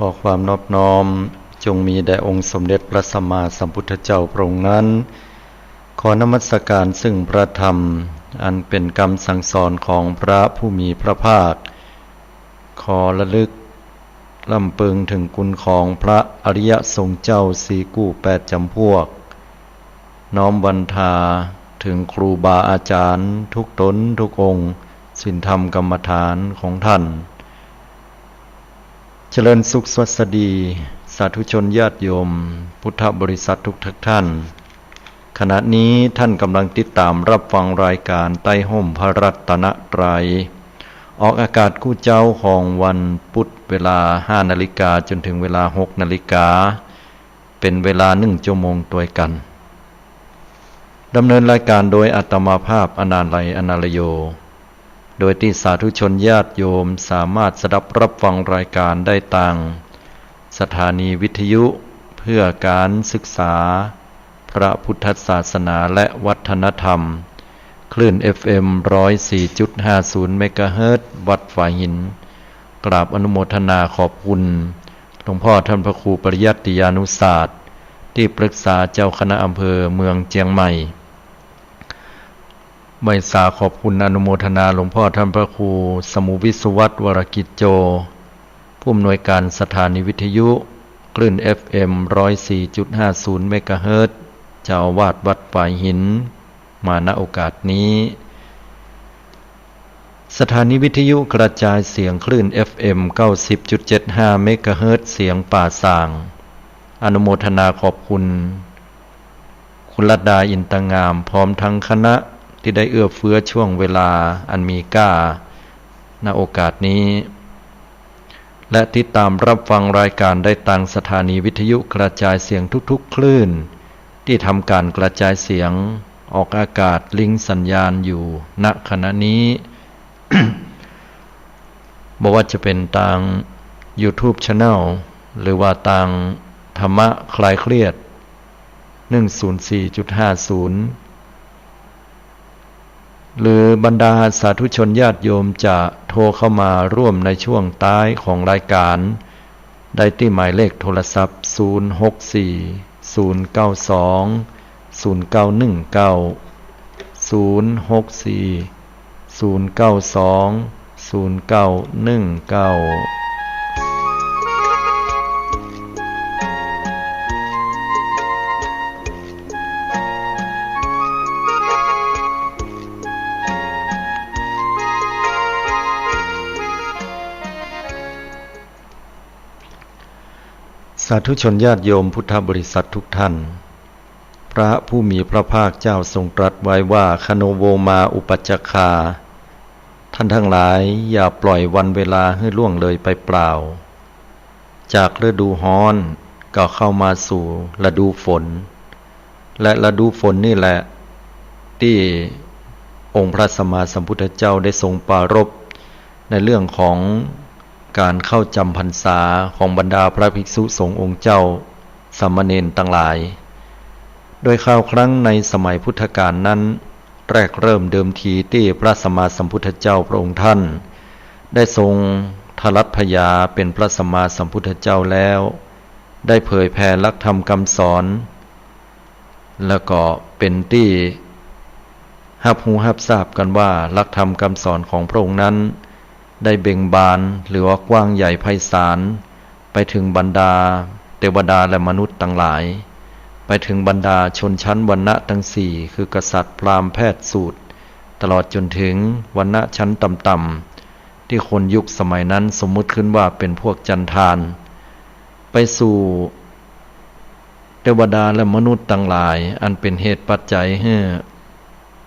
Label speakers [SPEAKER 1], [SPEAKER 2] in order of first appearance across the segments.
[SPEAKER 1] ขอความนอบน้อมจงมีแด่องค์สมเด็จพระสัมมาสัมพุทธเจ้าพระองค์นั้นขอนมัสการซึ่งพระธรรมอันเป็นคำสั่งสอนของพระผู้มีพระภาคขอระลึกลำเพึงถึงคุณของพระอริยสงฆ์เจ้าสี่กู้แปดจำพวกน้อมบรรทาถึงครูบาอาจารย์ทุกตนทุกองค์ศีลธรรมกรรมฐานของท่านเจริญสุขสวัสดีสาธุชนญาติโยมพุทธบริษัททุกท่านขณะนี้ท่านกำลังติดตามรับฟังรายการใต้ห่มพระรัตนตรัยออกอากาศคู่เจ้าของวันพุธเวลา 5 นาฬิกาจนถึงเวลา 6 นาฬิกาเป็นเวลา1 ชั่วโมงตัวกันดำเนินรายการโดยอาตมาภาพอนาลัยอนาลโยโดยที่สาธุชนญาติโยมสามารถสดับรับฟังรายการได้ทางสถานีวิทยุเพื่อการศึกษาพระพุทธศาสนาและวัฒนธรรมคลื่น FM 104.50 เมกะเฮิรตซ์วัดฝายหินกราบอนุโมทนาขอบคุณหลวงพ่อท่านพระครูปริยัติยานุศาสตร์ที่ปรึกษาเจ้าคณะอำเภอเมืองเชียงใหม่ไม่สาขอบคุณอนุโมทนาหลวงพ่อท่านพระครูสมุวิศวัตวรกิจโจผู้อำนวยการสถานีวิทยุคลื่น FM 104.50 เมกะเฮิรตซ์เจ้าอาวาสวัดฝายหินมาณโอกาสนี้สถานีวิทยุกระจายเสียงคลื่น FM 90.75 เมกะเฮิรตซ์เสียงป่าสางอนุโมทนาขอบคุณคุณลัดดาอินตงามพร้อมทั้งคณะที่ได้เอื้อเฟื้อช่วงเวลาอันมีค่าณโอกาสนี้และติดตามรับฟังรายการได้ทางสถานีวิทยุกระจายเสียงทุกๆคลื่นที่ทำการกระจายเสียงออกอากาศลิงก์สัญญาณอยู่ณขณะนี้ บอกว่าจะเป็นทาง YouTube Channel หรือว่าทางธรรมะคลายเครียด 104.50 หรือบรรดาสาธุชนญาติโยมจะโทรเข้ามาร่วมในช่วงท้ายของรายการได้ที่หมายเลขโทรศัพท์064-092-0919สาธุชนญาติโยมพุทธบริษัททุกท่านพระผู้มีพระภาคเจ้าทรงตรัสไว้ว่าคโนโวมาอุปัชฌคาท่านทั้งหลายอย่าปล่อยวันเวลาให้ล่วงเลยไปเปล่าจากฤดูร้อนก็เข้ามาสู่ฤดูฝนและฤดูฝนนี่แหละที่องค์พระสัมมาสัมพุทธเจ้าได้ทรงปรารภในเรื่องของการเข้าจำพรรษาของบรรดาพระภิกษุสงฆ์องค์เจ้าสามเณรทั้งหลายโดยคราวครั้งในสมัยพุทธกาลนั้นแรกเริ่มเดิมทีที่พระสัมมาสัมพุทธเจ้าพระองค์ท่านได้ทรงทรัตพยาเป็นพระสัมมาสัมพุทธเจ้าแล้วได้เผยแผ่หลักธรรมคำสอนแล้วก็เป็นที่รับรู้รับทราบกันว่าหลักธรรมคำสอนของพระองค์นั้นได้เบ่งบานหรือว่ากว้างใหญ่ไพศาลไปถึงบรรดาเทวดาและมนุษย์ทั้งหลายไปถึงบรรดาชนชั้นวรรณะทั้งสี่คือกษัตริย์พราหมณ์แพทย์สูตรตลอดจนถึงวรรณะชั้นต่ำๆที่คนยุคสมัยนั้นสมมุติขึ้นว่าเป็นพวกจันทานไปสู่เทวดาและมนุษย์ทั้งหลายอันเป็นเหตุปัจจัยให้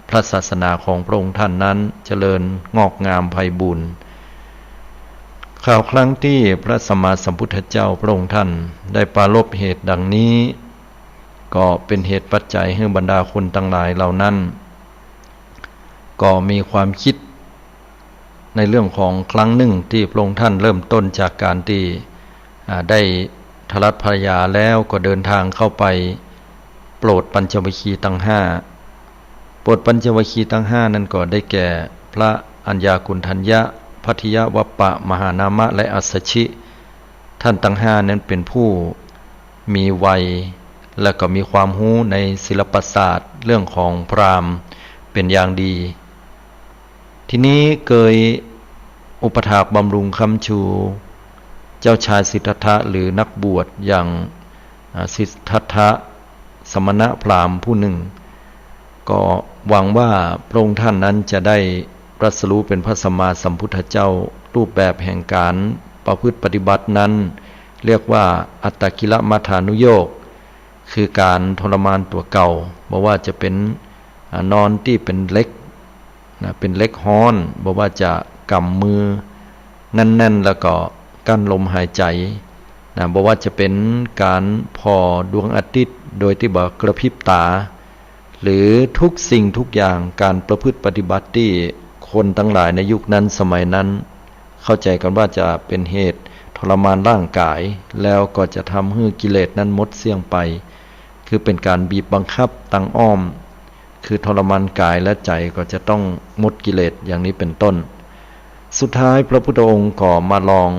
[SPEAKER 1] พระศาสนาของพระองค์ท่านนั้นเจริญงอกงามไพบูลย์ข่าวครั้งที่พระสัมมาสัมพุทธเจ้าพระองค์ท่านได้ปรารภเหตุดังนี้ก็เป็นเหตุปัจจัยให้บรรดาคนทั้งหลายเหล่านั้นก็มีความคิดในเรื่องของครั้งหนึ่งที่พระองค์ท่านเริ่มต้นจากการที่ได้ทรัตพยาแล้วก็เดินทางเข้าไปโปรดปัญจวัคคีย์ทั้งห้าโปรดปัญจวัคคีย์ทั้งห้านั้นก็ได้แก่พระอัญญากุณฑัญญะ พัทยวัปปะมหานามะและอัสสชิ ท่านทั้งห้านั้นเป็นผู้มีวัยและก็มีความรู้ในศิลปศาสตร์เรื่องของพราหมณ์เป็นอย่างดี ทีนี้เคยอุปถากบำรุงคำชูเจ้าชายสิทธัตถะหรือนักบวชอย่างสิทธัตถะสมณพราหมณ์ผู้หนึ่งก็หวังว่าพระองค์ท่านนั้นจะได้ตรัสรู้เป็นพระสัมมาสัมพุทธเจ้ารูปแบบแห่งการประพฤติปฏิบัตินั้นเรียกว่าอัตตกิลมัฏฐานุโยคคือการทรมานตัวเก่าบอกว่าจะเป็นนอนที่เป็นเล็กเป็นเล็กฮ้อนบอกว่าจะกำมือแน่นๆแล้วก็กั้นลมหายใจบอกว่าจะเป็นการพอดวงอาทิตย์โดยที่บอกกระพริบตาหรือทุกสิ่งทุกอย่างการประพฤติปฏิบัติที่คนทั้งหลายในยุคนั้นสมัยนั้นเข้าใจกันว่าจะเป็นเหตุทรมานร่างกายแล้วก็จะทำให้กิเลสนั้นหมดเสี้ยงไปคือเป็นการบีบบังคับตั้งอ้อมคือทรมานกายและใจก็จะต้องหมดกิเลสอย่างนี้เป็นต้นสุดท้ายพระพุทธองค์ก็มาลอง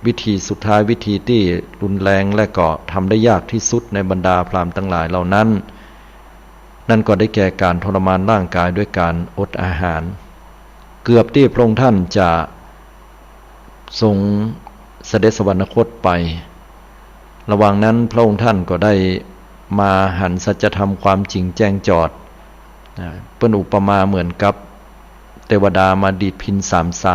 [SPEAKER 1] วิธีสุดท้ายวิธีที่รุนแรงและก็ทำได้ยากที่สุดในบรรดาพราหมณ์ทั้งหลายเหล่านั้นนั่นก็ได้แก่การทรมานร่างกายด้วยการอดอาหารเกือบที่พระองค์ท่านจะทรงเสด็จสวรรคตไประหว่างนั้นพระองค์ท่านก็ได้มาหันสัจธรรมความจริงแจ้งจอดเป็นอุปมาเหมือนกับเทวดามาดีดพิณ3 ส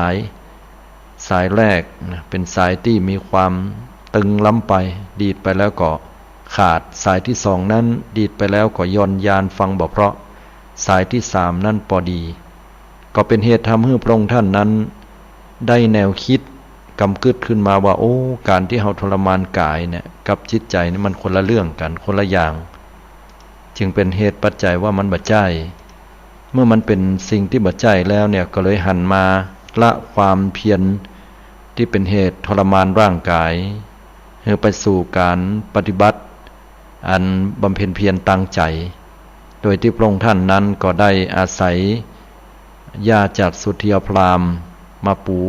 [SPEAKER 1] ายแรกเป็นสายที่มีความตึงล้ำไปดีดไปแล้วก็ขาดสายที่2นั้นดีดไปแล้วก็ย่อนยานฟังบ่เพราะสายที่3นั้นพอดีก็เป็นเหตุทำให้พระองค์ท่านนั้นได้แนวคิดกำกึดขึ้นมาว่าโอ้การที่เราทรมานกายเนี่ยกับจิตใจนี่มันคนละเรื่องกันคนละอย่างจึงเป็นเหตุปัจจัยว่ามันบ่ใจเมื่อมันเป็นสิ่งที่บ่ใจแล้วเนี่ยก็เลยหันมาละความเพียรที่เป็นเหตุทรมานร่างกายเพื่อไปสู่การปฏิบัติอันบำเพ็ญเพียรตั้งใจโดยที่พระองค์ท่านนั้นก็ได้อาศัยยาจากสุทธิยพราหมณ์มาปู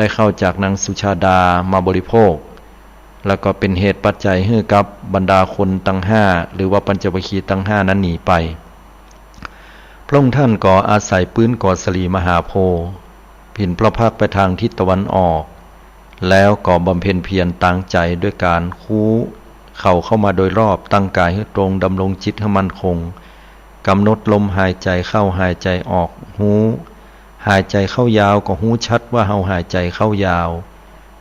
[SPEAKER 1] ได้เข้าจากนางสุชาดามาบริโภคแล้วก็เป็นเหตุปัจจัยให้กับบรรดาคนทั้ง5หรือว่าปัญจวัคคีย์ทั้ง5นั้นหนีไปพระองค์ท่านก็อาศัยปื้นกอสลีมหาโพธิ์ผินพระพักไปทางทิศตะวันออกแล้วก็บำเพ็ญเพียรตั้งใจด้วยการคู้เข้ามาโดยรอบตั้งกายให้ตรงดำรงจิตให้มั่นคงกำหนดลมหายใจเข้าหายใจออกหูหายใจเข้ายาวก็หูชัดว่าเฮาหายใจเข้ายาว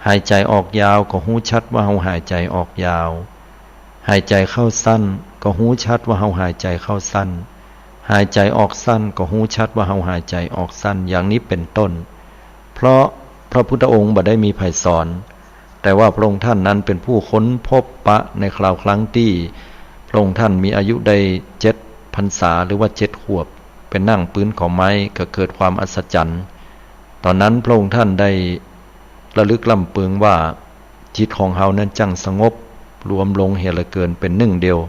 [SPEAKER 1] หายใจออกยาวก็หูชัดว่าเฮาหายใจออกยาวหายใจเข้าสั้นก็หูชัดว่าเฮาหายใจเข้าสั้นหายใจออกสั้นก็หูชัดว่าเฮาหายใจออกสั้นอย่างนี้เป็นต้นเพราะพระพุทธองค์บ่ได้มีไผสอนแต่ว่าพระองค์ท่านนั้นเป็นผู้ค้นพบปะในคราวครั้งที่พระองค์ท่านมีอายุได้7 พรรษาหรือว่า7 ขวบเป็นนั่งปืนของไม้ก็เกิดความอัศจรรย์ตอนนั้นพระองค์ท่านได้ระลึกลำเพึงว่าจิตของเฮานั้นจังสงบรวมลงเหลือเกินเป็นหนึ่งเดียว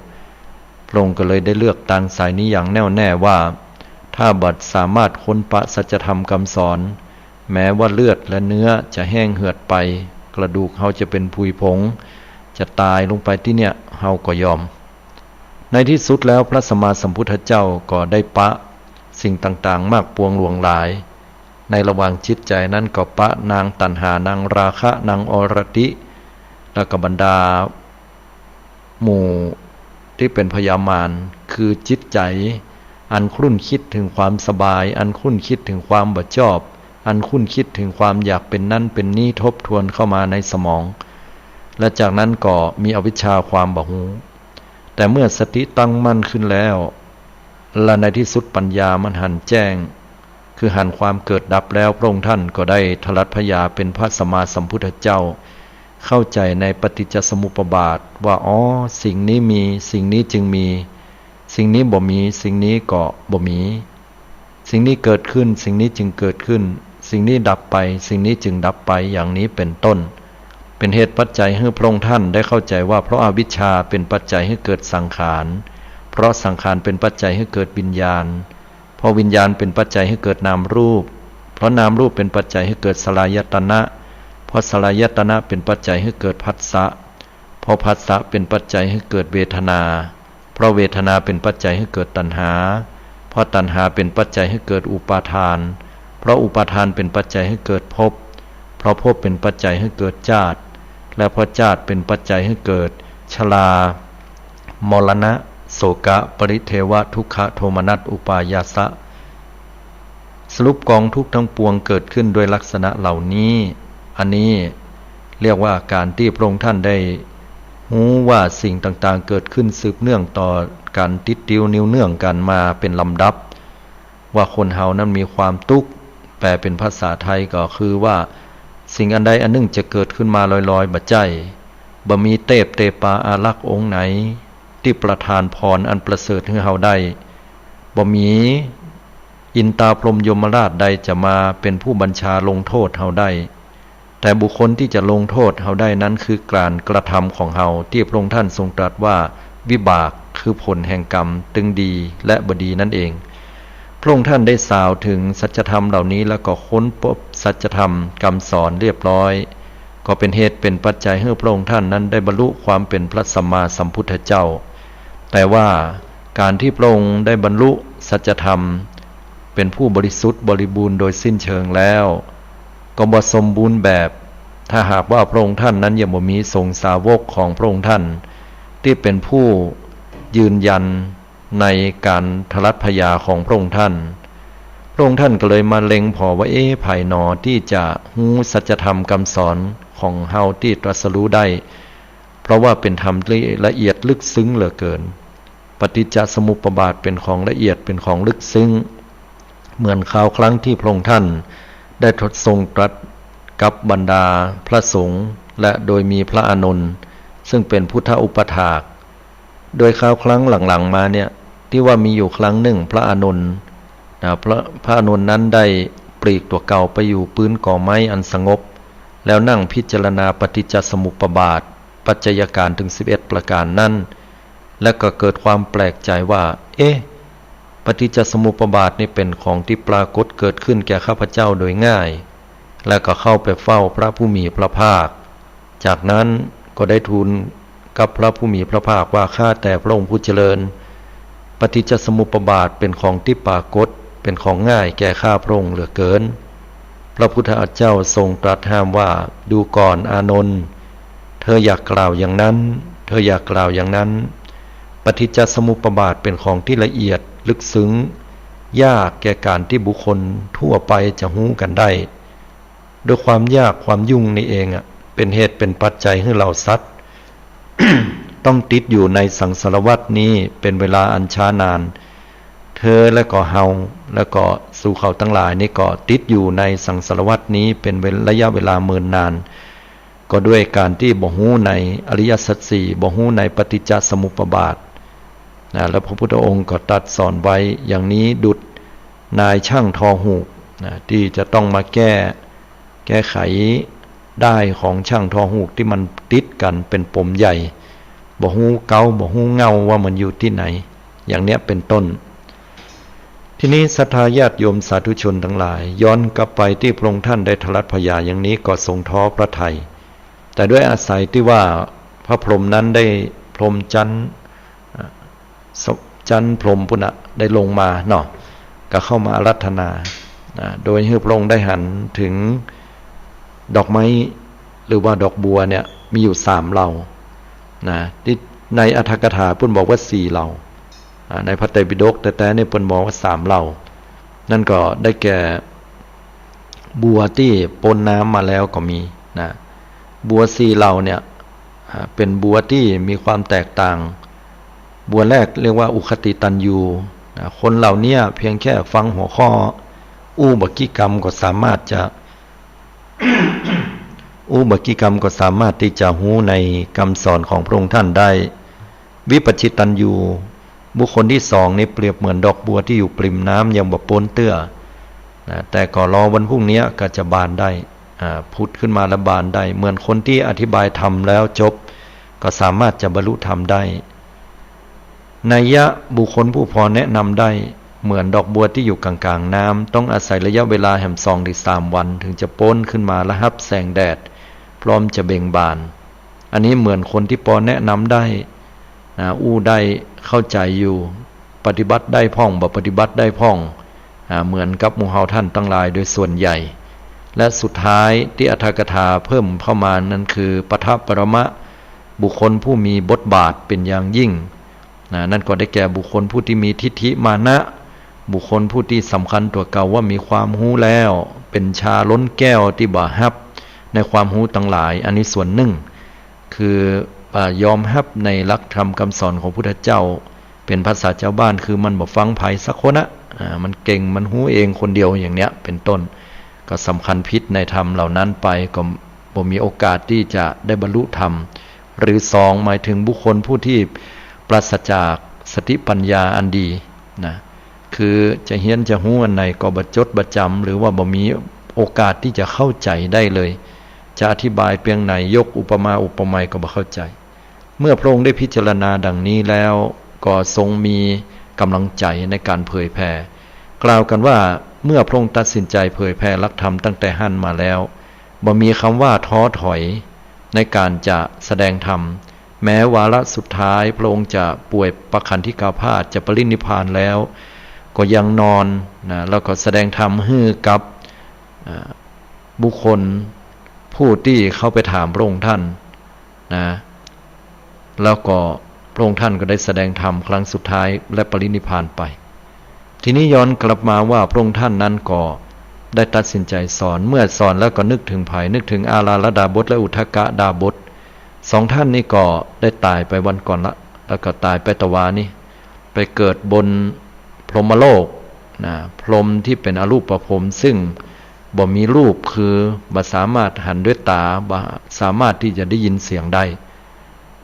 [SPEAKER 1] พระองค์ก็เลยได้เลือกตั้งสายนี้อย่างแน่วแน่ว่าถ้าบัดสามารถค้นปะสัจธรรมคำสอนแม้ว่าเลือดและเนื้อจะแห้งเหือดไปกระดูกเฮาจะเป็นผุยผงจะตายลงไปที่เนี่ยเฮาก็ยอมในที่สุดแล้วพระสัมมาสัมพุทธเจ้าก็ได้ปะสิ่งต่างๆมากปวงหลวงหลายในระหว่างจิตใจนั้นก็ปะนางตัณหานางราคะนางอรติและก็บรรดาหมู่ที่เป็นพยามารคือจิตใจอันครุ่นคิดถึงความสบายอันครุ่นคิดถึงความบ่ชอบอันคุ้นคิดถึงความอยากเป็นนั่นเป็นนี่ทบทวนเข้ามาในสมองและจากนั้นก็มีอวิชชาความบ่ฮู้แต่เมื่อสติตั้งมั่นขึ้นแล้วและในที่สุดปัญญามันหันแจ้งคือหันความเกิดดับแล้วพระองค์ท่านก็ได้ทรัตพยาเป็นพระสัมมาสัมพุทธเจ้าเข้าใจในปฏิจจสมุปบาทว่าอ๋อสิ่งนี้มีสิ่งนี้จึงมีสิ่งนี้บ่มีสิ่งนี้ก็บ่มีสิ่งนี้เกิดขึ้นสิ่งนี้จึงเกิดขึ้นสิ่งนี้ดับไปสิ่งนี้จึงดับไปอย่างนี้เป็นต้นเป็นเหตุปัจจัยให้พระองค์ท่านได้เข้าใจว่าเพราะอวิชชาเป็นปัจจัยให้เกิดสังขารเพราะสังขารเป็นปัจจัยให้เกิดวิญญาณเพราะวิญญาณเป็นปัจจัยให้เกิดนามรูปเพราะนามรูปเป็นปัจจัยให้เกิดสลายตนะ เพราะสลายตนะเป็นปัจจัยให้เกิดผัสสะเพราะผัสสะเป็นปัจจัยให้เกิดเวทนาเพราะเวทนาเป็นปัจจัยให้เกิดตัณหาเพราะตัณหาเป็นปัจจัยให้เกิดอุปาทานเพราะอุปาทานเป็นปัจจัยให้เกิดภพเพราะภพเป็นปัจจัยให้เกิดชาติและเพราะชาติเป็นปัจจัยให้เกิดชรามรณะโศกะปริเทวะทุกขโทมนัสอุปายาสะสรุปกองทุกข์ทั้งปวงเกิดขึ้นโดยลักษณะเหล่านี้อันนี้เรียกว่าการที่พระองค์ท่านได้รู้ว่าสิ่งต่างๆเกิดขึ้นสืบเนื่องต่อการติดติวนิ้วเนื่องกันมาเป็นลำดับว่าคนเฮานั้นมีความทุกข์แปลเป็นภาษาไทยก็คือว่าสิ่งอันใดอันหนึ่งจะเกิดขึ้นมาลอยๆบัดใจบ่มีเตปาอารักษ์องค์ไหนที่ประทานพรอันประเสริฐให้เฮาได้บ่มีอินตาพรหมยมราชใดจะมาเป็นผู้บัญชาลงโทษเฮาได้แต่บุคคลที่จะลงโทษเฮาได้นั้นคือการกระทำของเฮาที่พระองค์ท่านทรงตรัสว่าวิบากคือผลแห่งกรรมตึงดีและบดีนั่นเองพระองค์ท่านได้สาวถึงสัจธรรมเหล่านี้แล้วก็ค้นพบสัจธรรมคำสอนเรียบร้อยก็เป็นเหตุเป็นปัจจัยให้พระองค์ท่านนั้นได้บรรลุความเป็นพระสัมมาสัมพุทธเจ้าแต่ว่าการที่พระองค์ได้บรรลุสัจธรรมเป็นผู้บริสุทธิ์บริบูรณ์โดยสิ้นเชิงแล้วก็บ่สมบูรณ์แบบถ้าหากว่าพระองค์ท่านนั้นยังบ่มีสงฆ์สาวกของพระองค์ท่านที่เป็นผู้ยืนยันในการทลัดพยาของพระองค์ท่านพระองค์ท่านก็เลยมาเล็งพอว่าไผ่หนอที่จะรู้สัจธรรมคำสอนของเฮาที่ตรัสรู้ได้เพราะว่าเป็นธรรมที่ละเอียดลึกซึ้งเหลือเกินปฏิจจสมุปบาทเป็นของละเอียดเป็นของลึกซึ้งเหมือนคราวครั้งที่พระองค์ท่านได้ทรงตรัสกับบรรดาพระสงฆ์และโดยมีพระอานนท์ซึ่งเป็นพุทธอุปถากโดยคราวครั้งหลังๆมาเนี่ยที่ว่ามีอยู่ครั้งหนึ่งพระอานนท์พระอานนท์นั้นได้ปลีกตัวเก่าไปอยู่ปื้นก่อไม้อันสงบแล้วนั่งพิจารณาปฏิจจสมุปบาทปัจจัยการถึง11ประการนั้นและก็เกิดความแปลกใจว่าปฏิจจสมุปบาทนี่เป็นของที่ปรากฏเกิดขึ้นแก่ข้าพเจ้าโดยง่ายและก็เข้าไปเฝ้าพระผู้มีพระภาคจากนั้นก็ได้ทูลกับพระผู้มีพระภาคว่าข้าแต่พระองค์ผู้เจริญปฏิจจสมุปบาทเป็นของที่ปรากฏเป็นของง่ายแก่ข้าพระองค์เหลือเกินพระพุทธเจ้าทรงตรัสห้ามว่าดูก่อนอานนท์เธออยากกล่าวอย่างนั้นเธออยากกล่าวอย่างนั้นปฏิจจสมุปบาทเป็นของที่ละเอียดลึกซึ้งยากแก่การที่บุคคลทั่วไปจะรู้กันได้ด้วยความยากความยุ่งนี่เองเป็นเหตุเป็นปัจจัยให้เราสัตว์ ต้องติดอยู่ในสังสารวัฏนี้เป็นเวลาอันช้านานเธอและก็เฮาและก็สู่เขาทั้งหลายนี่ก็ติดอยู่ในสังสารวัฏนี้เป็นระยะเวลาเมินนานก็ด้วยการที่บ่ฮู้ในอริยสัจสี่บ่ฮู้ในปฏิจจสมุปบาทแล้วพระพุทธองค์ก็ตรัสสอนไว้อย่างนี้ดุจนายช่างทอหูกที่จะต้องมาแก้ไขได้ของช่างทอหูกที่มันติดกันเป็นปมใหญ่บ่ฮู้เกาบ่ฮู้เงาว่ามันอยู่ที่ไหนอย่างเนี้ยเป็นต้นทีนี้ศรัทธาญาติโยมสาธุชนทั้งหลายย้อนกลับไปที่พระองค์ท่านได้ทลัดพยาอย่างนี้ก็ทรงท้อพระทัยแต่ด้วยอาศัยที่ว่าพระพรหมนั้นได้พรหมจันทร์พรหมปุณะได้ลงมาเนาะก็เข้ามาอาราธนาโดยให้พระองค์ได้หันถึงดอกไม้หรือว่าดอกบัวเนี่ยมีอยู่3เหล่าที่ในอรรถกถาพุ่นบอกว่า4เหล่าในพระไตรปิฎกแต่ในพุ่นบอกว่า3เหล่านั่นก็ได้แก่บัวที่ปนน้ำมาแล้วก็มีบัว4เหล่าเนี่ยเป็นบัวที่มีความแตกต่างบัวแรกเรียกว่าอุคติตันยูคนเหล่านี้เพียงแค่ฟังหัวข้ออุบกิกรรมก็สามารถจะ อุบกิกรรมก็สามารถที่จะรู้ในคำสอนของพระองค์ท่านได้วิปัชชิตันยูบุคคลที่2นี่เปรียบเหมือนดอกบัวที่อยู่ปริมน้ำยังบ่ปนเตื้อแต่ก็รอวันพรุ่งนี้ก็จะบานได้พุทธขึ้นมาและบานได้เหมือนคนที่อธิบายธรรมแล้วจบก็สามารถจะบรรลุธรรมได้นัยยะบุคคลผู้พอแนะนำได้เหมือนดอกบัวที่อยู่กลางๆน้ำต้องอาศัยระยะเวลาแห่ง2-3 วันถึงจะพ้นขึ้นมาและรับแสงแดด ร้อมจะเบ่งบานอันนี้เหมือนคนที่พอแนะนำได้อู้ได้เข้าใจอยู่ปฏิบัติได้พ่องบ่ปฏิบัติได้พ่องเหมือนกับหมู่เฮาท่านทั้งหลายโดยส่วนใหญ่และสุดท้ายที่อรรถกถาเพิ่มเข้ามานั้นคือปทัปปรมะบุคคลผู้มีบทบาทเป็นอย่างยิ่งนั่นก็ได้แก่บุคคลผู้ที่มีทิฏฐิมานะบุคคลผู้ที่สำคัญตัวเก่าว่ามีความรู้แล้วเป็นชาล้นแก้วที่บ่ฮับในความรู้ทั้งหลายอันนี้ส่วนหนึ่งคือยอมฮับในหลักธรรมคำสอนของพุทธเจ้าเป็นภาษาชาวบ้านคือมันบ่ฟังไผสักคนนะมันเก่งมันรู้เองคนเดียวอย่างเนี้ยเป็นต้นก็สำคัญพิษในธรรมเหล่านั้นไปก็บ่มีโอกาสที่จะได้บรรลุธรรมหรือสองหมายถึงบุคคลผู้ที่ปราศจากสติปัญญาอันดีนะคือจะเฮียนจะหู้อันไหนก็บ่จดบ่จำหรือว่าบ่มีโอกาสที่จะเข้าใจได้เลยจะอธิบายเพียงไหนยกอุปมาอุปไมยก็บ่เข้าใจเมื่อพระองค์ได้พิจารณาดังนี้แล้วก็ทรงมีกำลังใจในการเผยแผ่กล่าวกันว่าเมื่อพระองค์ตัดสินใจเผยแผ่หลักธรรมตั้งแต่หั้นมาแล้วบ่มีคำว่าท้อถอยในการจะแสดงธรรมแม้วาระสุดท้ายพระองค์จะป่วยประคันธิกาพาสจะปรินิพพานแล้วก็ยังนอนแล้วก็แสดงธรรมให้กับบุคคลผู้ที่เข้าไปถามพระองค์ท่านแล้วก็พระองค์ท่านก็ได้แสดงธรรมครั้งสุดท้ายและปรินิพพานไปทีนี้ย้อนกลับมาว่าพระองค์ท่านนั้นก็ได้ตัดสินใจสอนเมื่อสอนแล้วก็นึกถึงภัยนึกถึงอาราลดาบทและอุทกดาบทสองท่านนี้ก็ได้ตายไปวันก่อนละแล้วก็ตายไปตะวานี่ไปเกิดบนพรหมโลกพรหมที่เป็นอรูปพรหมซึ่งบ่มีรูปคือบ่สามารถหันด้วยตาบ่สามารถที่จะได้ยินเสียงได้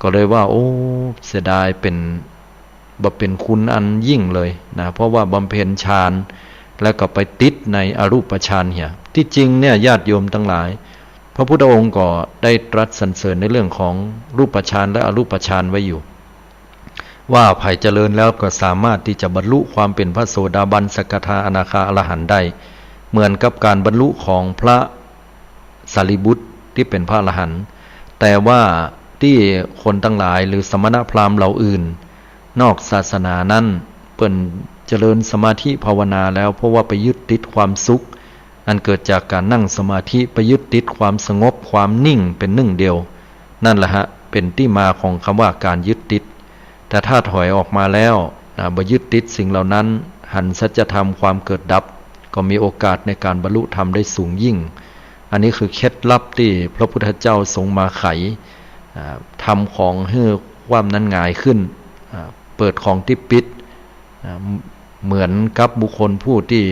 [SPEAKER 1] ก็เลยว่าโอ้เสียดายเป็นบ่เป็นคุณอันยิ่งเลยเพราะว่าบำเพ็ญฌานแล้วก็ไปติดในอรูปฌานเหี่ยที่จริงเนี่ยญาติโยมทั้งหลายพระพุทธองค์ก็ได้ตรัสสรรเสริญในเรื่องของรูปฌานและอรูปฌานไว้อยู่ว่าภัยเจริญแล้วก็สามารถที่จะบรรลุความเป็นพระโสดาบันสกทาอนาคาอรหันต์ได้เหมือนกับการบรรลุของพระสารีบุตรที่เป็นพระอรหันต์แต่ว่าที่คนทั้งหลายหรือสมณพราหมณ์เหล่าอื่นนอกศาสนานั้นเปิ้นเจริญสมาธิภาวนาแล้วเพราะว่าไปยึดติดความสุขอันเกิดจากการนั่งสมาธิไปยึดติดความสงบความนิ่งเป็นหนึ่งเดียวนั่นแหละเป็นที่มาของคำว่าการยึดติดแต่ถ้าถอยออกมาแล้วบ่ยึดติดสิ่งเหล่านั้นหันสัจธรรมความเกิดดับก็มีโอกาสในการบรรลุธรรมได้สูงยิ่งอันนี้คือเคล็ดลับที่พระพุทธเจ้าทรงมาไขทำของให้ความนั้นง่ายขึ้นเปิดของที่ปิดเหมือนกับบุคคลผู้ที่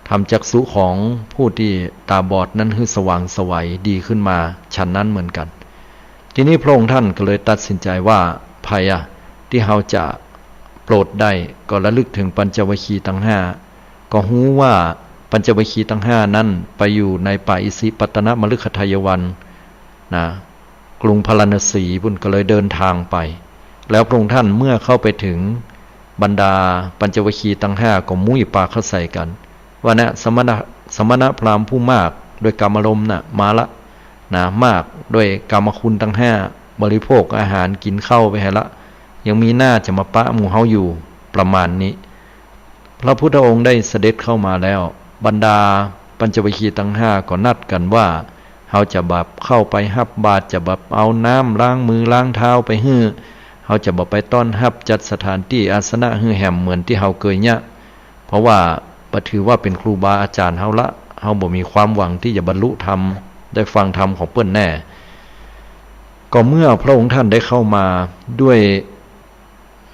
[SPEAKER 1] ทำจักษุของผู้ที่ตาบอดนั้นให้สว่างไสวดีขึ้นมาฉันนั้นเหมือนกันทีนี้พระองค์ท่านก็เลยตัดสินใจว่าภัยที่เราจะโปรดได้ก็ระลึกถึงปัญจวัคคีย์ทั้งห้าก็รู้ว่าปัญจวัคคีย์ทั้งห้านั้นไปอยู่ในป่าอิสิปตนมฤคทายวันกรุงพาราณสีพุ่นก็เลยเดินทางไปแล้วพระองค์ท่านเมื่อเข้าไปถึงบรรดาปัญจวัคคีย์ทั้งห้าก็มุ้ยปากเข้าใส่กันว่าสมณพราหมณ์ผู้มากด้วยกามอารมณ์มาละมากด้วยกามคุณทั้งห้าบริโภคอาหารกินข้าวไปให้ละยังมีหน้าจะมาปะหมู่เฮาอยู่ประมาณนี้พระพุทธองค์ได้เสด็จเข้ามาแล้วบรรดาปัญจวัคคีย์ทั้งห้าก็นัดกันว่าเฮาจะแบบเข้าไปฮับบาตรจะแบบเอาน้ำล้างมือล้างเท้าไปฮื้อเฮาจะบ่ไปต้อนรับจัดสถานที่อาสนะฮื้อแหมเหมือนที่เฮาเคยเนี่ยเพราะว่าถือว่าเป็นครูบาอาจารย์เฮาละเฮาบ่มีความหวังที่จะบรรลุธรรมได้ฟังธรรมของเปิ้นแน่ก็เมื่อพระองค์ท่านได้เข้ามาด้วย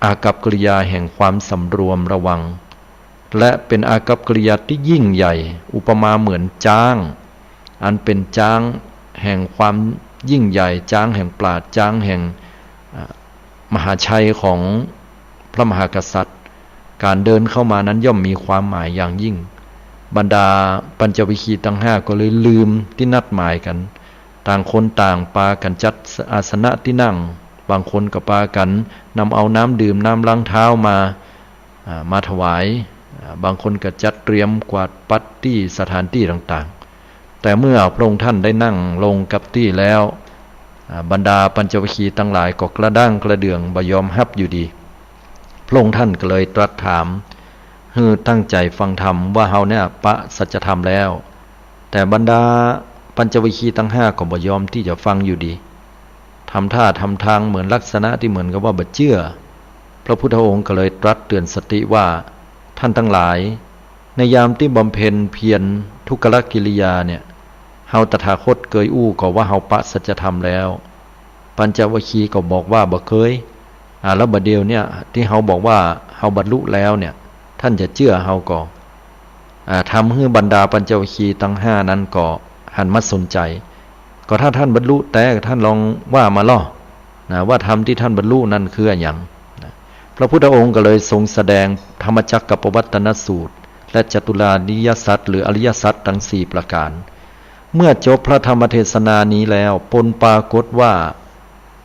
[SPEAKER 1] อากัปกิริยาแห่งความสำรวมระวังและเป็นอากัปกิริยาที่ยิ่งใหญ่อุปมาเหมือนช้างอันเป็นช้างแห่งความยิ่งใหญ่ช้างแห่งปราชญ์ช้างแห่งมหาชัยของพระมหากษัตริย์การเดินเข้ามานั้นย่อมมีความหมายอย่างยิ่งบรรดาปัญจวัคคีย์ทั้งห้าก็เลยลืมที่นัดหมายกันต่างคนต่างปากันจัดอาสนะที่นั่งบางคนก็ปากันนำเอาน้ำดื่มน้ำล้างเท้ามาถวายบางคนก็จัดเตรียมกวาดปัดที่สถานที่ต่างๆ แต่เมื่อพระองค์ท่านได้นั่งลงกับที่แล้วบรรดาปัญจวัคคีย์ทั้งหลายก็กระด้างกระเดื่องบ่ยอมรับอยู่ดีพระองค์ท่านก็เลยตรัสถามให้ตั้งใจฟังธรรมว่าเฮาเนี่ยปะสัจธรรมแล้วแต่บรรดาปัญจวัคคีย์ทั้ง5ก็บ่ยอมที่จะฟังอยู่ดีทำท่าทำทางเหมือนลักษณะที่เหมือนกับว่าบ่เชื่อพระพุทธองค์ก็เลยตรัสเตือนสติว่าท่านทั้งหลายในยามที่บำเพ็ญเพียรทุกขกิริยาเนี่ยเฮาตถาคตเคยอู้ก็ว่าเฮาปะสัจธรรมแล้วปัญจวัคคีย์ก็บอกว่าบ่เคยแล้วบัดเดียวเนี่ยที่เฮาบอกว่าเฮาบรรลุแล้วเนี่ยท่านจะเชื่อเฮาก็ทำให้บรรดาปัญจวัคคีย์ทั้ง5นั้นก็หันมาสนใจก็ถ้าท่านบรรลุแต่ท่านลองว่ามาล่อว่าธรรมที่ท่านบรรลุนั้นคืออย่างพระพุทธองค์ก็เลยทรงแสดงธรรมจักรกับปวัตตนสูตรและจตุรานิยสัจหรืออริยสัจทั้ง4ประการเมื่อจบพระธรรมเทศนานี้แล้วปนปรากฏว่า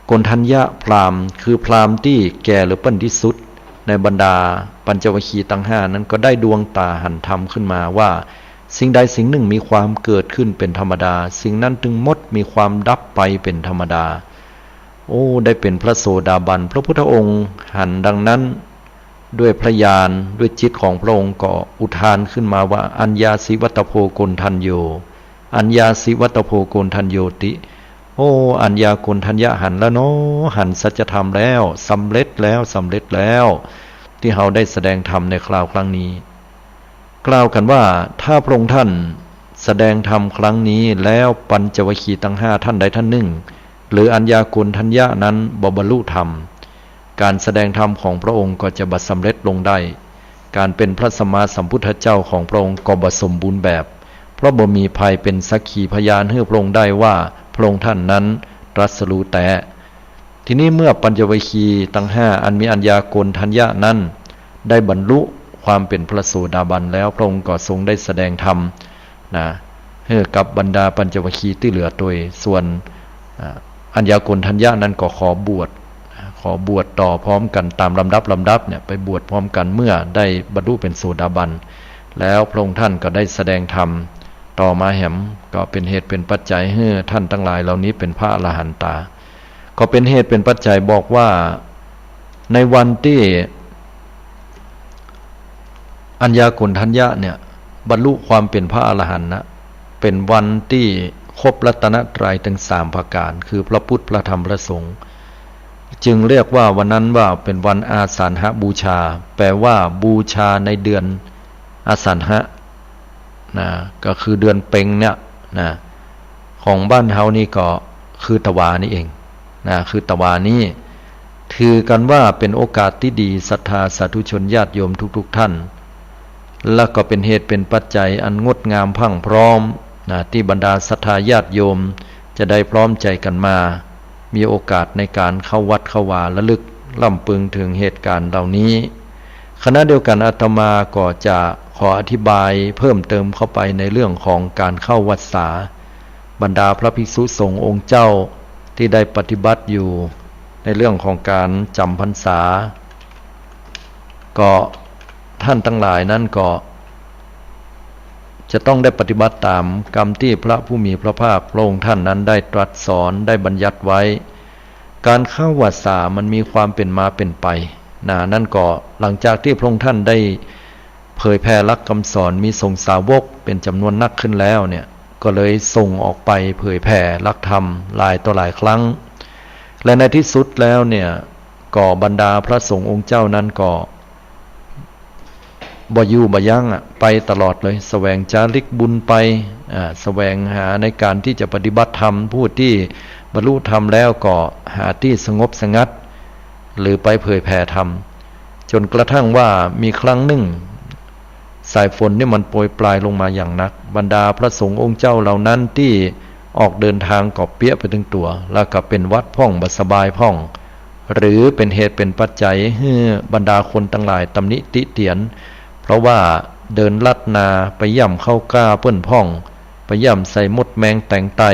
[SPEAKER 1] โกณฑัญญะพราหมณ์คือพราหมณ์ที่แก่หรือปั้นที่สุดในบรรดาปัญจวัคคีย์ทั้ง5นั้นก็ได้ดวงตาหันธรรมขึ้นมาว่าสิ่งใดสิ่งหนึ่งมีความเกิดขึ้นเป็นธรรมดาสิ่งนั้นถึงหมดมีความดับไปเป็นธรรมดาโอ้ได้เป็นพระโสดาบันพระพุทธองค์หันดังนั้นด้วยพระญาณด้วยจิตของพระองค์ก็อุทานขึ้นมาว่าอัญญาสิวัตโพโกณฑัญโยอัญญาสิวัตโพโกณฑัญโยติโอ้อัญญาโกณฑัญญะหันแล้วเนาะหันสัจธรรมแล้วสำเร็จแล้วที่เราได้แสดงธรรมในคราวครั้งนี้กล่าวกันว่าถ้าพระองค์ท่านแสดงธรรมครั้งนี้แล้วปัญจวัคคีย์ทั้ง5ท่านใดท่านหนึ่งหรืออัญญาโกณฑัญญะนั้นบรรลุธรรมการแสดงธรรมของพระองค์ก็จะบัดสำเร็จลงได้การเป็นพระสัมมาสัมพุทธเจ้าของพระองค์ก็บ่สมบูรณ์แบบเพราะบ่มีภัยเป็นสักขีพยานให้พระองค์ได้ว่าพระองค์ท่านนั้นตรัสรู้แต่ทีนี้เมื่อปัญจวัคคีย์ทั้ง5อันมีอัญญาโกณฑัญญะนั้นได้บรรลุความเป็นพระโสดาบันแล้วพระองค์ก็ทรงได้แสดงธรรมให้กับบรรดาปัญจวัคคีย์ที่เหลือโดยส่วนอัญญาโกณฑัญญะนั้นก็ขอบวชต่อพร้อมกันตามลำดับเนี่ยไปบวชพร้อมกันเมื่อได้บรรลุเป็นโสดาบันแล้วพระองค์ท่านก็ได้แสดงธรรมต่อมาแหมก็เป็นเหตุเป็นปัจจัยให้ท่านทั้งหลายเหล่านี้เป็นพระอรหันตาก็เป็นเหตุเป็นปัจจัยบอกว่าในวันที่อัญญาโกณฑัญญะเนี่ยบรรลุความเป็นพระอรหันต์นะเป็นวันที่ครบรัตนตรัยทั้ง3ประการคือพระพุทธพระธรรมพระสงฆ์จึงเรียกว่าวันนั้นว่าเป็นวันอาสาฬหบูชาแปลว่าบูชาในเดือนอาสาฬหะก็คือเดือนเพ็ญเนี่ยของบ้านเฮานี่ก็คือตวานี่เองคือตวานี้ถือกันว่าเป็นโอกาสที่ดีศรัทธาสาธุชนญาติโยมทุกท่านและก็เป็นเหตุเป็นปัจจัยอันงดงามพรั่งพร้อมที่บรรดาศรัทธาญาติโยมจะได้พร้อมใจกันมามีโอกาสในการเข้าวัดเข้าวาระลึกล่ำพึงถึงเหตุการณ์เหล่านี้ขณะเดียวกันอาตมาก็จะขออธิบายเพิ่มเติมเข้าไปในเรื่องของการเข้าวัดสาบรรดาพระภิกษุสงฆ์องค์เจ้าที่ได้ปฏิบัติอยู่ในเรื่องของการจำพรรษาก็ท่านทั้งหลายนั้นก็จะต้องได้ปฏิบัติตามกรรมที่พระผู้มีพระภาคพระองค์ท่านนั้นได้ตรัสสอนได้บัญญัติไว้การเข้าวัดสามันมีความเป็นมาเป็นไปนั่นก็หลังจากที่พระองค์ท่านได้เผยแผ่หลักคำสอนมีสงฆ์สาวกเป็นจำนวนนักขึ้นแล้วเนี่ยก็เลยส่งออกไปเผยแผ่หลักธรรมหลายต่อหลายครั้งและในที่สุดแล้วเนี่ยก็บรรดาพระสงฆ์องค์เจ้านั้นก็บ่อยู่บ่ยั้งไปตลอดเลยแสวงจาริกบุญไปแสวงหาในการที่จะปฏิบัติธรรมผู้ที่บรรลุธรรมแล้วก็หาที่สงบสงัดหรือไปเผยแผ่ธรรมจนกระทั่งว่ามีครั้งหนึ่งสายฝนนี่มันโปรยปลายลงมาอย่างนักบรรดาพระสงฆ์องค์เจ้าเหล่านั้นที่ออกเดินทางก็เปียกไปถึงตัวแล้วก็เป็นวัดพ่องบ่สบายพ่องหรือเป็นเหตุเป็นปัจจัยให้บรรดาคนทั้งหลายตำหนิติเตียนเพราะว่าเดินลัดนาไปย่ำเข้ากล้าเปิ้นพ่องไปย่ำใส่มดแมงแต่งไต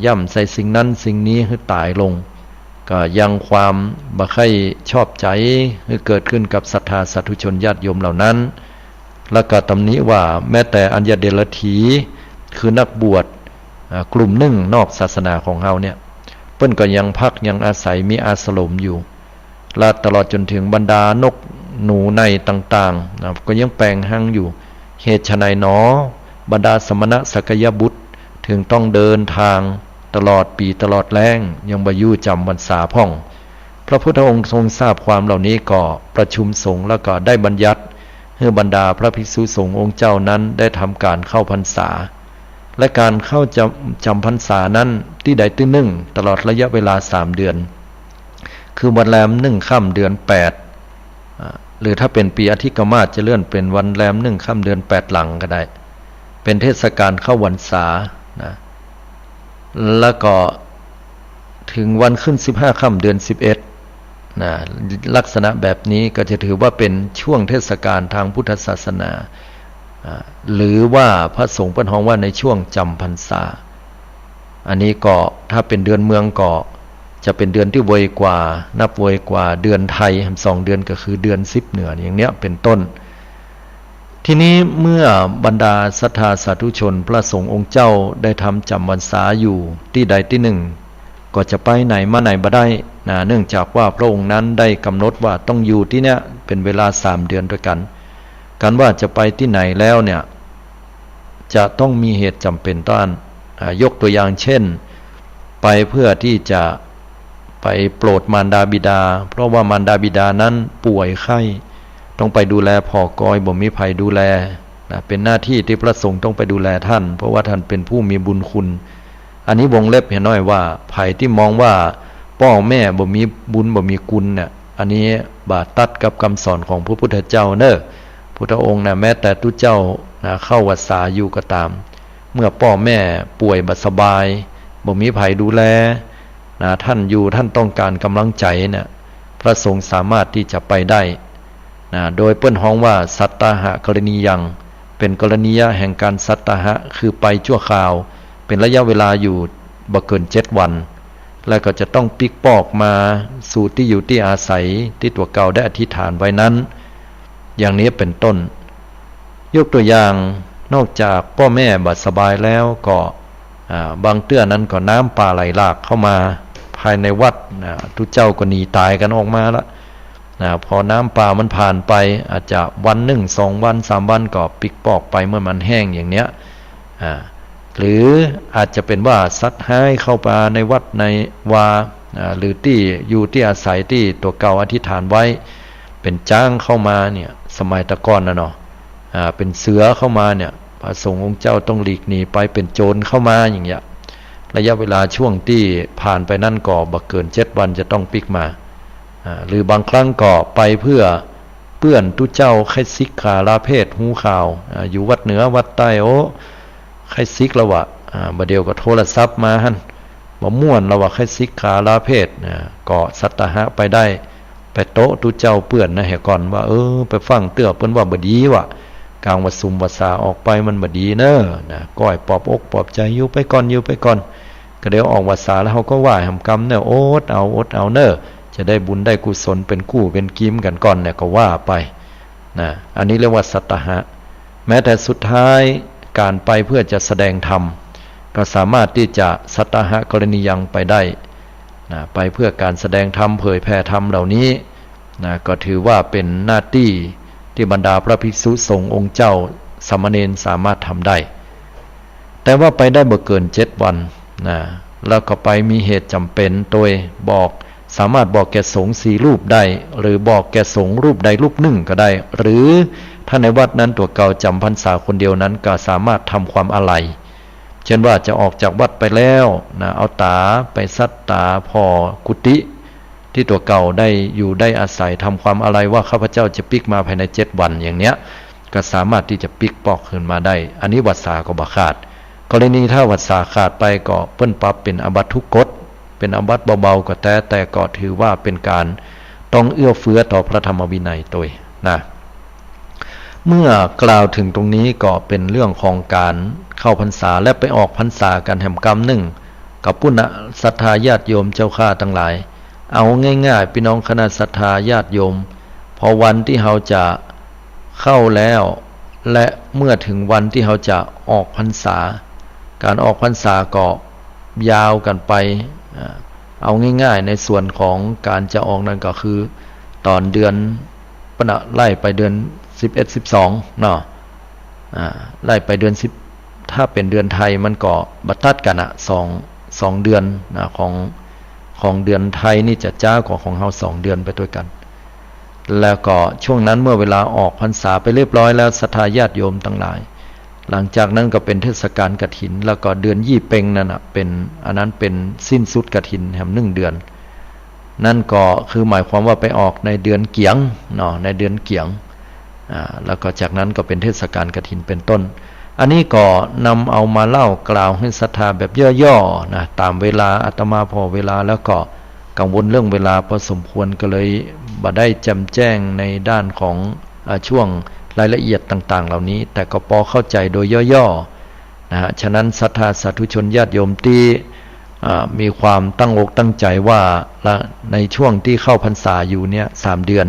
[SPEAKER 1] ย่ำใส่สิ่งนั้นสิ่งนี้ให้ตายลงก็ยังความบ่ค่อยชอบใจให้เกิดขึ้นกับศรัทธาสาธุชนญาติโยมเหล่านั้นแล้วก็ตำหนิว่าแม้แต่อัญญเดลถี คือนักบวชกลุ่มหนึ่งนอกศาสนาของเฮาเนี่ยเปิ้นก็ยังพักยังอาศัยมีอาสลมอยู่และตลอดจนถึงบรรดานกหนูในต่างๆนะก็ยังแปลงหั่งอยู่เหตุไฉนหนอบรรดาสมณะสักยบุตรถึงต้องเดินทางตลอดปีตลอดแล้งยังบ่อยู่จำพรรษาพ่องพระพุทธองค์ทรงทราบความเหล่านี้ก็ประชุมสงฆ์แล้วก็ได้บัญญัติให้บรรดาพระภิกษุสงฆ์องค์เจ้านั้นได้ทำการเข้าพรรษาและการเข้าจำพรรษานั้นที่ใดที่หนึ่งตลอดระยะเวลา3 เดือนคือวันแรม1 ค่ำเดือน8หรือถ้าเป็นปีอธิกมาศจะเลื่อนเป็นวันแรม1 ค่ำเดือน8หลังก็ได้เป็นเทศกาลเข้าพรรษานะแล้วก็ถึงวันขึ้น15 ค่ำเดือน11นะลักษณะแบบนี้ก็จะถือว่าเป็นช่วงเทศกาลทางพุทธศาสนาหรือว่าพระสงฆ์เปิ้นฮ้องว่าในช่วงจำพรรษาอันนี้ก็ถ้าเป็นเดือนเมืองก็จะเป็นเดือนที่ไวกว่านับไวกว่าเดือนไทย2 เดือนก็คือเดือน10เหนืออย่างเนี้ยเป็นต้นทีนี้เมื่อบรรดาศรัทธาสาธุชนพระสงฆ์องค์เจ้าได้ทำจำพรรษาอยู่ที่ใดที่หนึ่งก็จะไปไหนมาไหนบ่ได้นะเนื่องจากว่าพระองค์นั้นได้กำหนดว่าต้องอยู่ที่เนี้ยเป็นเวลา3 เดือนด้วยกันการว่าจะไปที่ไหนแล้วเนี่ยจะต้องมีเหตุจำเป็นต้องยกตัวอย่างเช่นไปเพื่อที่จะไปโปรดมารดาบิดาเพราะว่ามารดาบิดานั้นป่วยไข้ต้องไปดูแลพ่อกอยบ่มีไผดูแลนะเป็นหน้าที่ที่พระสงฆ์ต้องไปดูแลท่านเพราะว่าท่านเป็นผู้มีบุญคุณอันนี้วงเล็บเห็นน้อยว่าไผที่มองว่าพ่อแม่บ่มีบุญบ่มีคุณเนี่ยอันนี้บาดตัดกับคำสอนของพระพุทธเจ้าเนอะพุทธองค์นะแม้แต่ทุเจ้านะเข้าวัดสาอยู่ก็ตามเมื่อพ่อแม่ป่วยบ่สบายบ่มีไผดูแลนะท่านอยู่ท่านต้องการกำลังใจเนี่ยพระสงฆ์สามารถที่จะไปได้นะโดยเปิ้นฮ้องว่าสัตตาหะกรณียังเป็นกรณียะแห่งการสัตตาหะคือไปชั่วคราวเป็นระยะเวลาอยู่บ่เกิน7 วันแล้วก็จะต้องปิกปอกมาสู่ที่อยู่ที่อาศัยที่ตัวเก่าได้อธิษฐานไว้นั้นอย่างนี้เป็นต้นยกตัวอย่างนอกจากพ่อแม่บ่สบายแล้วก็บางเตื้อนั้นก็น้ำป่าไหลหลากเข้ามาภายในวัดทุกเจ้าก็หนีตายกันออกมาแล้วพอน้ำป่ามันผ่านไปอาจจะวัน1 2 วัน3 วันก็ปิกปอกไปเมื่อมันแห้งอย่างเนี้ยหรืออาจจะเป็นว่าสัตว์หายเข้ามาในวัดในวาหรือที่อยู่ที่อาศัยที่ตัวเก่าอธิษฐานไว้เป็นจ้างเข้ามาเนี่ยสมัยตะก่อนนะเนาะเป็นเสือเข้ามาเนี่ยพระสงฆ์องค์เจ้าต้องหลีกหนีไปเป็นโจรเข้ามาอย่างเงี้ยระยะเวลาช่วงที่ผ่านไปนั่นก็บ่เกิน7 วันจะต้องปิกมาหรือบางครั้งก็ไปเพื่อเปื้อนตุเจ้าไข้ซิกขาลาเพศหูข่าวอยู่วัดเหนือวัดใต้โอ้ไข้ซิกแล้ววะบ่เดียวก็โทรศัพท์มาหั่นบ่ม่วนแล้วว่าไข้ซิกขาลาเพศก็สัตตหะไปได้ไปโต๊ะตุเจ้าเปื้อนนะเหก่อนว่าไปฟังเตื้อเพิ่นว่าบ่ดีว่ะกลางวัดซุมวัดสาออกไปมันบ่ดีเน้อนะก้อยปลอบอกปลอบใจอยู่ไปก่อนก็เดี๋ยวออกวัดสาแล้วเฮาก็ว่าหำกรรมเน้ออดเอาเน้อจะได้บุญได้กุศลเป็นกู้เป็นกิมกันก่อนเนี่ยก็ว่าไปนะอันนี้เรียกว่าสัตตหะแม้แต่สุดท้ายการไปเพื่อจะแสดงธรรมก็สามารถที่จะสัตตหะกรณียังไปได้นะไปเพื่อการแสดงธรรมเผยแผ่ธรรมเหล่านี้นะก็ถือว่าเป็นหน้าที่ที่บรรดาพระภิกษุสงฆ์องค์เจ้าสามเณรสามารถทำได้แต่ว่าไปได้บ่เกิน7 วันนะแล้วก็ไปมีเหตุจำเป็นโดยสามารถบอกแก่สงฆ์4 รูปได้หรือบอกแก่สงฆ์รูปใดรูปหนึ่งก็ได้หรือถ้าในวัดนั้นตัวเก่าจำพรรษาคนเดียวนั้นก็สามารถทำความอาลัยเช่นว่าจะออกจากวัดไปแล้วนะเอาตาไปซัดตาพอกุฏิที่ตัวเก่าได้อยู่ได้อาศัยทำความอาลัยว่าข้าพเจ้าจะปิกมาภายใน7 วันอย่างเนี้ยก็สามารถที่จะปิกปอกขึ้นมาได้อันนี้วัดสาก็บ่ขาดกรณีถ้าวัดสาขาดไปก็เปิ้นปรับเป็นอาบัติทุกกฎเป็นอาบัติเบาๆก็แต่ก็ถือว่าเป็นการต้องเอื้อเฟื้อต่อพระธรรมวินัยตัวนะเมื่อกล่าวถึงตรงนี้ก็เป็นเรื่องของการเข้าพรรษาและไปออกพรรษากันแห่งกรรมหนึ่งกับผู้ศรัทธาญาติโยมเจ้าข้าทั้งหลายเอาง่ายๆพี่น้องคณะศรัทธาญาติโยมพอวันที่เราจะเข้าแล้วและเมื่อถึงวันที่เราจะออกพรรษา การออกพรรษาก็ยาวกันไปเอาง่ายๆในส่วนของการจะออกนั้นก็คือตอนเดือนปะไล่ไปเดือน11 12เนาะไล่ไปเดือน10ถ้าเป็นเดือนไทยมันก็บัดตัดกัน2เดือนนะของเดือนไทยนี่จะจ้ากว่าของเฮา2เดือนไปด้วยกันแล้วก็ช่วงนั้นเมื่อเวลาออกพรรษาไปเรียบร้อยแล้วศรัทธาญาติโยมทั้งหลายหลังจากนั้นก็เป็นเทศกาลกฐินแล้วก็เดือนยี่เพ็งนั่นน่ะเป็นอันนั้นเป็นสิ้นสุดกฐินแห่ง1 เดือนนั่นก็คือหมายความว่าไปออกในเดือนเกียงเนาะในเดือนเกียงแล้วก็จากนั้นก็เป็นเทศกาลกฐินเป็นต้นอันนี้ก็นำเอามาเล่ากล่าวให้ศรัทธาแบบย่อๆนะตามเวลาอาตมาพอเวลาแล้วก็กังวลเรื่องเวลาพอสมควรก็เลยบ่ได้แจ่มแจ้งในด้านของช่วงรายละเอียดต่างๆเหล่านี้แต่ก็พอเข้าใจโดยย่อๆนะฮะฉะนั้นศรัทธาสาธุชนญาติโยมที่มีความตั้งอกตั้งใจว่าในช่วงที่เข้าพรรษาอยู่เนี่ย3 เดือน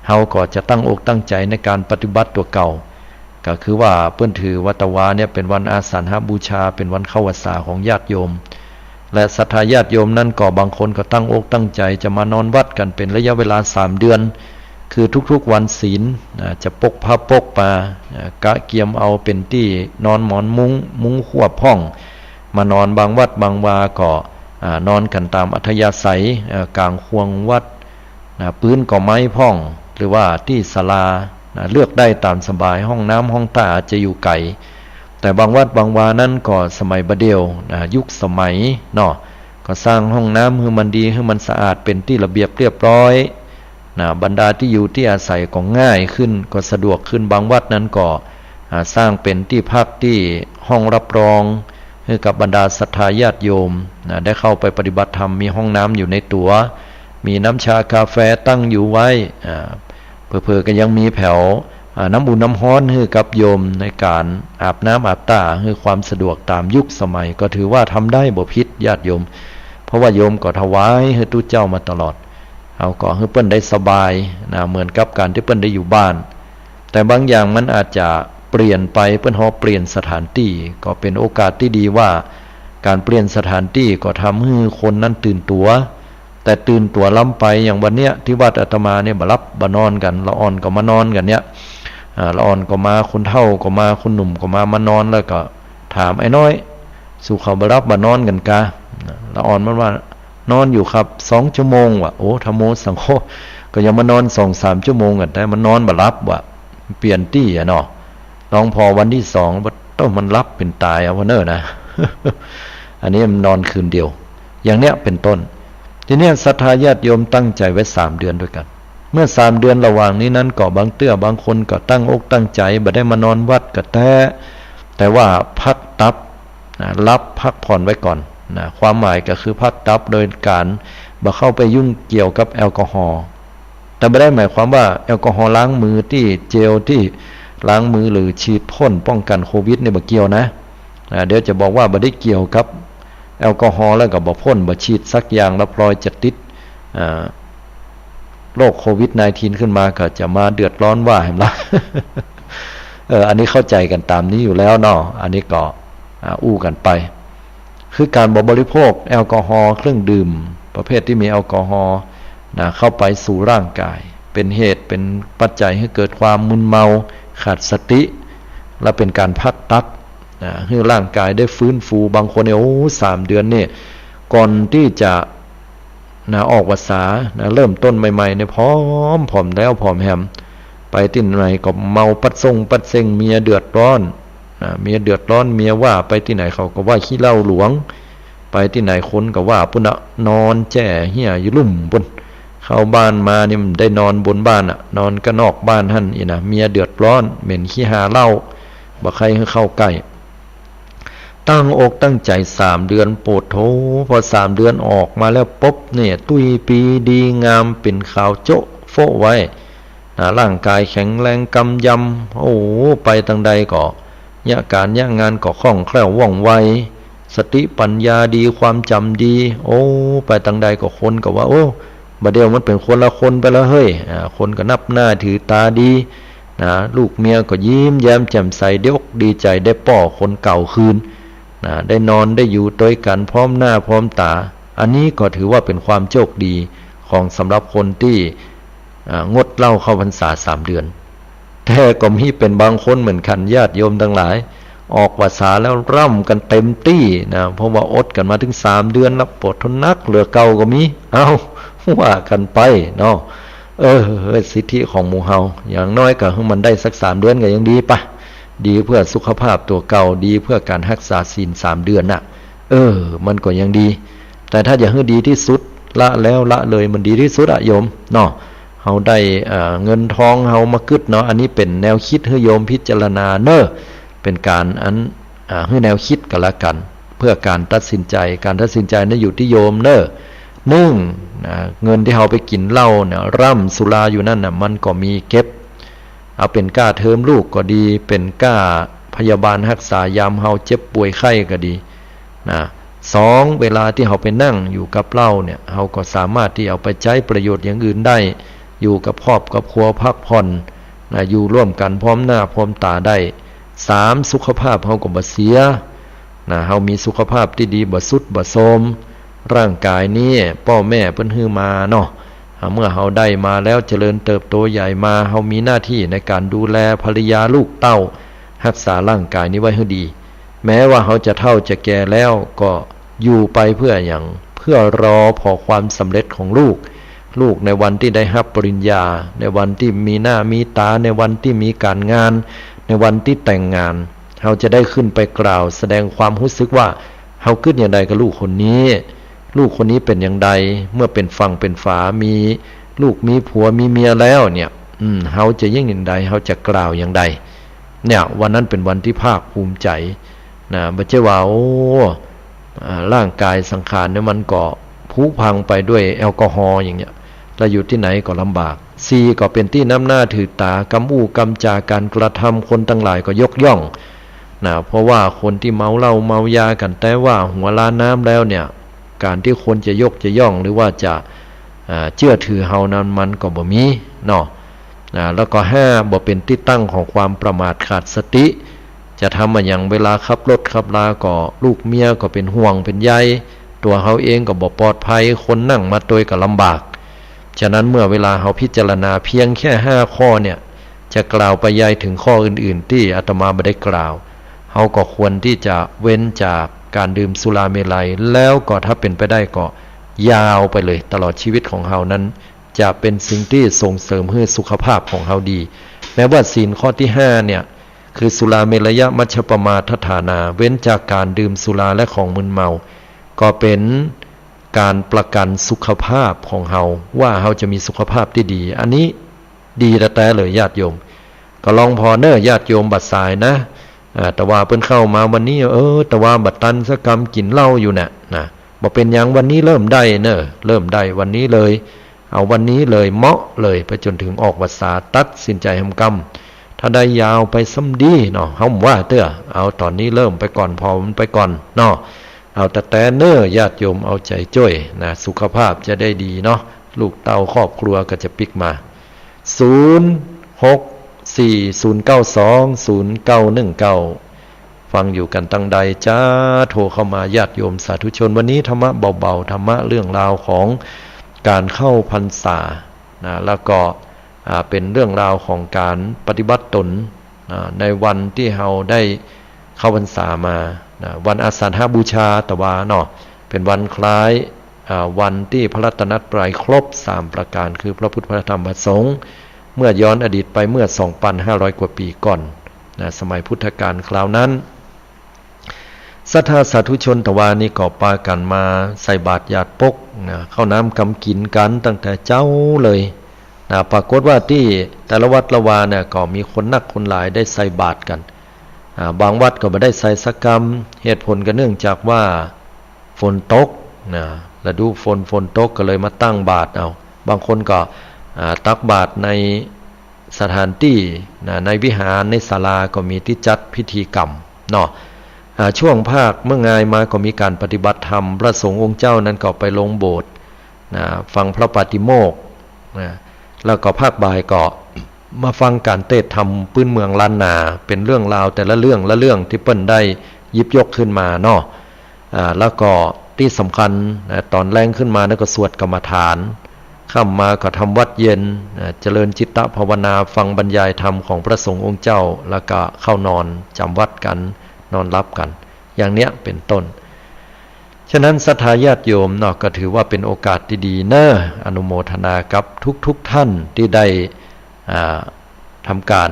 [SPEAKER 1] เฮาก็จะตั้งอกตั้งใจในการปฏิบัติตัวเก่าก็คือว่าเพิ่นถือวัตวาเนี่ยเป็นวันอาสาฬหบูชาเป็นวันเข้าพรรษาของญาติโยมและศรัทธาญาติโยมนั่นก็บางคนก็ตั้งอกตั้งใจจะมานอนวัดกันเป็นระยะเวลา3 เดือนคือทุกๆวันศีลจะปกผ้าปกมากะเกียมเอาเป็นที่นอนหมอนมุ้งควบห้องมานอนบางวัดบางวาก็นอนกันตามอัธยาศัยกลางควงวัดพื้นก็ไม้พ่องหรือว่าที่ศาลาเลือกได้ตามสบายห้องน้ำห้องท่าอาจจะอยู่ไกลแต่บางวัดบางวานั้นก็สมัยบะเดียวยุคสมัยเนาะก็สร้างห้องน้ำให้มันดีให้มันสะอาดเป็นที่ระเบียบเรียบร้อยบรรดาที่อยู่ที่อาศัยก็ง่ายขึ้นก็สะดวกขึ้นบางวัดนั้นก็สร้างเป็นที่พักที่ห้องรับรองให้กับบรรดาศรัทธาญาติโยมได้เข้าไปปฏิบัติธรรมมีห้องน้ำอยู่ในตัวมีน้ำชากาแฟตั้งอยู่ไว้เพื่อๆก็ยังมีแผวน้ำอุ่นน้ำร้อนให้กับโยมในการอาบน้ำอาบท่าให้ความสะดวกตามยุคสมัยก็ถือว่าทำได้บ่ผิดญาติโยมเพราะว่าโยมก็ถวายให้ตุเจ้ามาตลอดเอาก็ให้เปิ้นได้สบายเหมือนกับการที่เปิ้นได้อยู่บ้านแต่บางอย่างมันอาจจะเปลี่ยนไปเปิ้นเปลี่ยนสถานที่ก็เป็นโอกาสที่ดีว่าการเปลี่ยนสถานที่ก็ทำให้คนนั้นตื่นตัวแต่ตื่นตัวล้ำไปอย่างวันเนี้ยที่วัดอาตมาเนี่ยบ่รับบนอนกันละอ่อนก็มานอนกันเนี้ยละอ่อนก็มาคนเฒ่าก็มาคนหนุ่มก็มานอนแล้วก็ถามไอ้น้อยสู่เขาบ่รับบนอนกันกะละอ่อนมันว่านอนอยู่ครับ2 ชั่วโมงว่ะโอ้ธรรมโมสังโฆก็ยังมานอน 2-3 ชั่วโมงกันแต่มันนอนบ่รับว่ะเปลี่ยนที่เนาะลองพอวันที่2บ่มันรับเป็นตายเอาเน้อนะ อันนี้มันนอนคืนเดียวอย่างเนี้ยเป็นต้นทีนี้ศรัทธาญาติโยมตั้งใจไว้3 เดือนด้วยกันเมื่อ3 เดือนระหว่างนี้นั้นก็บางคนก็ตั้งอกตั้งใจบ่ได้มานอนวัดก็แต่ว่าพักตับรับพักผ่อนไว้ก่อนความหมายก็คือพักตับโดยการบ่เข้าไปยุ่งเกี่ยวกับแอลกอฮอล์แต่ไม่ได้หมายความว่าแอลกอฮอล์ล้างมือที่เจลที่ล้างมือหรือฉีดพ่นป้องกันโควิดเนี่ยบ่เกี่ยวนะเดี๋ยวจะบอกว่าบ่ได้เกี่ยวกับแอลกอฮอล์แล้วก็บ่พ่นบ่ฉีดสักอย่างแล้วพลอยจะติดโรคโควิด-19 ขึ้นมาก็จะมาเดือดร้อนว่าเห็นล่ะ อันนี้เข้าใจกันตามนี้อยู่แล้วเนาะอันนี้ก็อู้กันไปคือการบริโภคแอลกอฮอล์เครื่องดื่มประเภทที่มีแอลกอฮอล์เข้าไปสู่ร่างกายเป็นเหตุเป็นปัจจัยให้เกิดความมึนเมาขาดสติและเป็นการพักตับให้ร่างกายได้ฟื้นฟูบางคนเนี่ย3 เดือนเนี่ยก่อนที่จะออกพรรษาเริ่มต้นใหม่ๆเนี่ยผอมแล้วผอมแฮมไปที่ไหนก็เมาปัดเซ็งเมียเดือดร้อนเมียว่าไปที่ไหนเขาก็ว่าขี้เหล้าหลวงไปที่ไหนคนก็ว่าปุ่นนอนแจ้เหี้ยอยู่ลุ่มบนเข้าบ้านมานี่มันได้นอนบนบ้านนอนก็นอกบ้านหั่นอีนะเมียเดือดร้อนเหม็นขี้หาเหล้าบ่ใครให้เข้าใกล้ตั้งอกตั้งใจ3 เดือนโปรดโธพอ3 เดือนออกมาแล้วปุ๊บเนี่ยตุ้ยปีดีงามเป็นขาวโจ๊ะโฟไว้ร่างกายแข็งแรงกำยำไปทางใดก็ยะการยะงานก็คล่องแคล่วว่องไวสติปัญญาดีความจำดีไปทางใดก็คนก็ว่าบัดเดียวมันเป็นคนละคนไปแล้วเฮ้ยคนก็นับหน้าถือตาดีลูกเมียก็ยิ้มแย้มแจ่มใสดีอกดีใจได้ป้อคนเก่าคืน ได้นอนได้อยู่ด้วยกันพร้อมหน้าพร้อมตาอันนี้ก็ถือว่าเป็นความโชคดีของสำหรับคนที่งดเหล้าเข้าพรรษา3 เดือนแต่ก็มีเป็นบางคนเหมือนกันญาติโยมทั้งหลายออกพรรษาแล้วร่ำกันเต็มที่นะเพราะว่าอดกันมาถึง3 เดือนแล้วปวดทนนักเหลือเก่าก็มีเอาว่ากันไปเนาะสิทธิของหมู่เฮาอย่างน้อยก็ให้มันได้สัก3 เดือนก็ยังดีปะดีเพื่อสุขภาพตัวเก่าดีเพื่อการรักษาศีล3 เดือนน่ะมันก็ยังดีแต่ถ้าอยากให้ดีที่สุดละแล้วละเลยมันดีที่สุดอะโยมเนาะเฮาได้เงินทองเฮามากึดเนาะอันนี้เป็นแนวคิดให้โยมพิจารณาเนอะเป็นการให้แนวคิดกันละกันเพื่อการตัดสินใจนั้นอยู่ที่โยมเนอะเงินที่เฮาไปกินเหล้าเนี่ยร่ำสุราอยู่นั่นน่ะมันก็มีเก็บเอาเป็นก้าเทอมลูกก็ดีเป็นก้าพยาบาลรักษายามเฮาเจ็บป่วยไข้ก็ดีนะ2เวลาที่เฮาไปนั่งอยู่กับเหล้าเนี่ยเฮาก็สามารถที่เอาไปใช้ประโยชน์อย่างอื่นได้อยู่กับครอบครัวพักผ่อนนะอยู่ร่วมกันพร้อมหน้าพร้อมตาได้3สุขภาพเฮาก็บ่เสียนะเฮามีสุขภาพที่ดีบ่สุดบ่โทรมร่างกายนี้พ่อแม่เพิ่นให้มาเนาะเมื่อเฮาได้มาแล้วเจริญเติบโตใหญ่มาเฮามีหน้าที่ในการดูแลภรรยาลูกเต้ารักษาร่างกายนี้ไว้ให้ดีแม้ว่าเฮาจะเฒ่าจะแก่แล้วก็อยู่ไปเพื่อรอพอความสำเร็จของลูกในวันที่ได้รับปริญญาในวันที่มีหน้ามีตาในวันที่มีการงานในวันที่แต่งงานเฮาจะได้ขึ้นไปกล่าวแสดงความรู้สึกว่าเฮาคิดอย่างใดกับลูกคนนี้เป็นอย่างใดเมื่อเป็นฝั่งเป็นฝามีลูกมีผัวมีเมียแล้วเนี่ยเฮาจะยิ่งอย่างใดเฮาจะกล่าวอย่างใดเนี่ยวันนั้นเป็นวันที่ภาคภูมิใจนะบ่ใช่ว่าร่างกายสังขารเนี่ยมันก็ผุพังไปด้วยแอลกอฮอล์อย่างเงี้ยเราอยู่ที่ไหนก็ลำบาก4ก็เป็นที่น้ำหน้าถือตากำอู้กำจาการกระทำคนทั้งหลายก็ยกย่องนะเพราะว่าคนที่เมาเหล้าเมายากันแต่ว่าหัวล้านน้ำแล้วเนี่ยการที่คนจะยกจะย่องหรือว่าจะเชื่อถือเฮานั้นมันก็บ่มีเนาะแล้วก็5บ่เป็นที่ตั้งของความประมาทขาดสติจะทำอย่างเวลาขับรถขับลาก็ลูกเมียก็เป็นห่วงเป็นใยตัวเฮาเองก็บ่ปลอดภัยคนนั่งมาโดยก็ลำบากฉะนั้นเมื่อเวลาเฮาพิจารณาเพียงแค่5ข้อเนี่ยจะกล่าวไปยัยถึงข้ออื่นๆที่อาตมาไม่ได้กล่าวเฮาก็ควรที่จะเว้นจากการดื่มสุราเมลัยแล้วก็ถ้าเป็นไปได้ก็ยาวไปเลยตลอดชีวิตของเฮานั้นจะเป็นสิ่งที่ส่งเสริมให้สุขภาพของเฮาดีแม้ว่าศีลข้อที่5เนี่ยคือสุราเมรยมัชฌปมาทฐานาเว้นจากการดื่มสุราและของมึนเมาก็เป็นการประกันสุขภาพของเฮาว่าเฮาจะมีสุขภาพที่ดีอันนี้ดีแต่เลยญาติโยมก็ลองพอเนอะญาติโยมบัดสายนะแต่ว่าเพิ่นเข้ามาวันนี้แต่ว่าบัดตันสกรรมกินเหล้าอยู่น่ะนะบ่เป็นหยังวันนี้เริ่มได้เนอะเริ่มได้วันนี้เลยเอาวันนี้เลยเหมาะเลยไปจนถึงออกพรรษาตัดสินใจทำกรรมถ้าได้ยาวไปซ้ำดีเนาะเฮาว่าเด้อเอาตอนนี้เริ่มไปก่อนพอมันไปก่อนเนาะเอาแต่เน้อญาติโยมเอาใจจ้อยนะสุขภาพจะได้ดีเนาะลูกเต้าครอบครัวก็จะปิกมา0640920919ฟังอยู่กันตั้งใดจ้าโทรเข้ามาญาติโยมสาธุชนวันนี้ธรรมะเบาๆธรรมะเรื่องราวของการเข้าพรรษานะแล้วก็เป็นเรื่องราวของการปฏิบัติตนในวันที่เราได้เข้าพรรษามาวันอาสาฬหบูชาตะวาเนาะเป็นวันคล้ายวันที่พระรัตนตรัยครบ3ประการคือพระพุทธพระธรรมพระสงฆ์เมื่อย้อนอดีตไปเมื่อ 2,500 กว่าปีก่อนสมัยพุทธกาลคราวนั้นศรัทธาสาธุชนตะวานี่ก็ปากันมาใส่บาตรญาติปกเข้าน้ำกำกินกันตั้งแต่เจ้าเลยปรากฏว่าที่แต่ละวัดละวาเนี่ยก็มีคนนักคนหลายได้ใส่บาตรกันบางวัดก็ไม่ได้ใส่สักกรรมเหตุผลก็เนื่องจากว่าฝนตกฤดูฝนตกก็เลยมาตั้งบาตรเอาบางคนก็ตักบาตรในสถานที่ในวิหารในศาลาก็มีที่จัดพิธีกรรมเนาะช่วงภาคเมื่องายมาก็มีการปฏิบัติธรรมพระสงฆ์องค์เจ้านั้นก็ไปลงโบสถ์ฟังพระปาฏิโมกข์แล้วก็ภาคบ่ายก็มาฟังการเทศน์ธรรมพื้นเมืองล้านนาเป็นเรื่องราวแต่ละเรื่องที่เปิ้นได้ หยิบยกขึ้นมาเนาะแล้วก็ที่สำคัญตอนแรงขึ้นมาแล้วก็สวดกรรมฐานค่ำมาก็ทำวัดเย็นเจริญจิตตภาวนาฟังบรรยายธรรมของพระสงฆ์องค์เจ้าแล้วก็เข้านอนจำวัดกันนอนรับกันอย่างเนี้ยเป็นต้นฉะนั้นศรัทธาญาติโยมเนาะก็ถือว่าเป็นโอกาสที่ดีเนอะอนุโมทนากับทุกท่านที่ได้ทำการ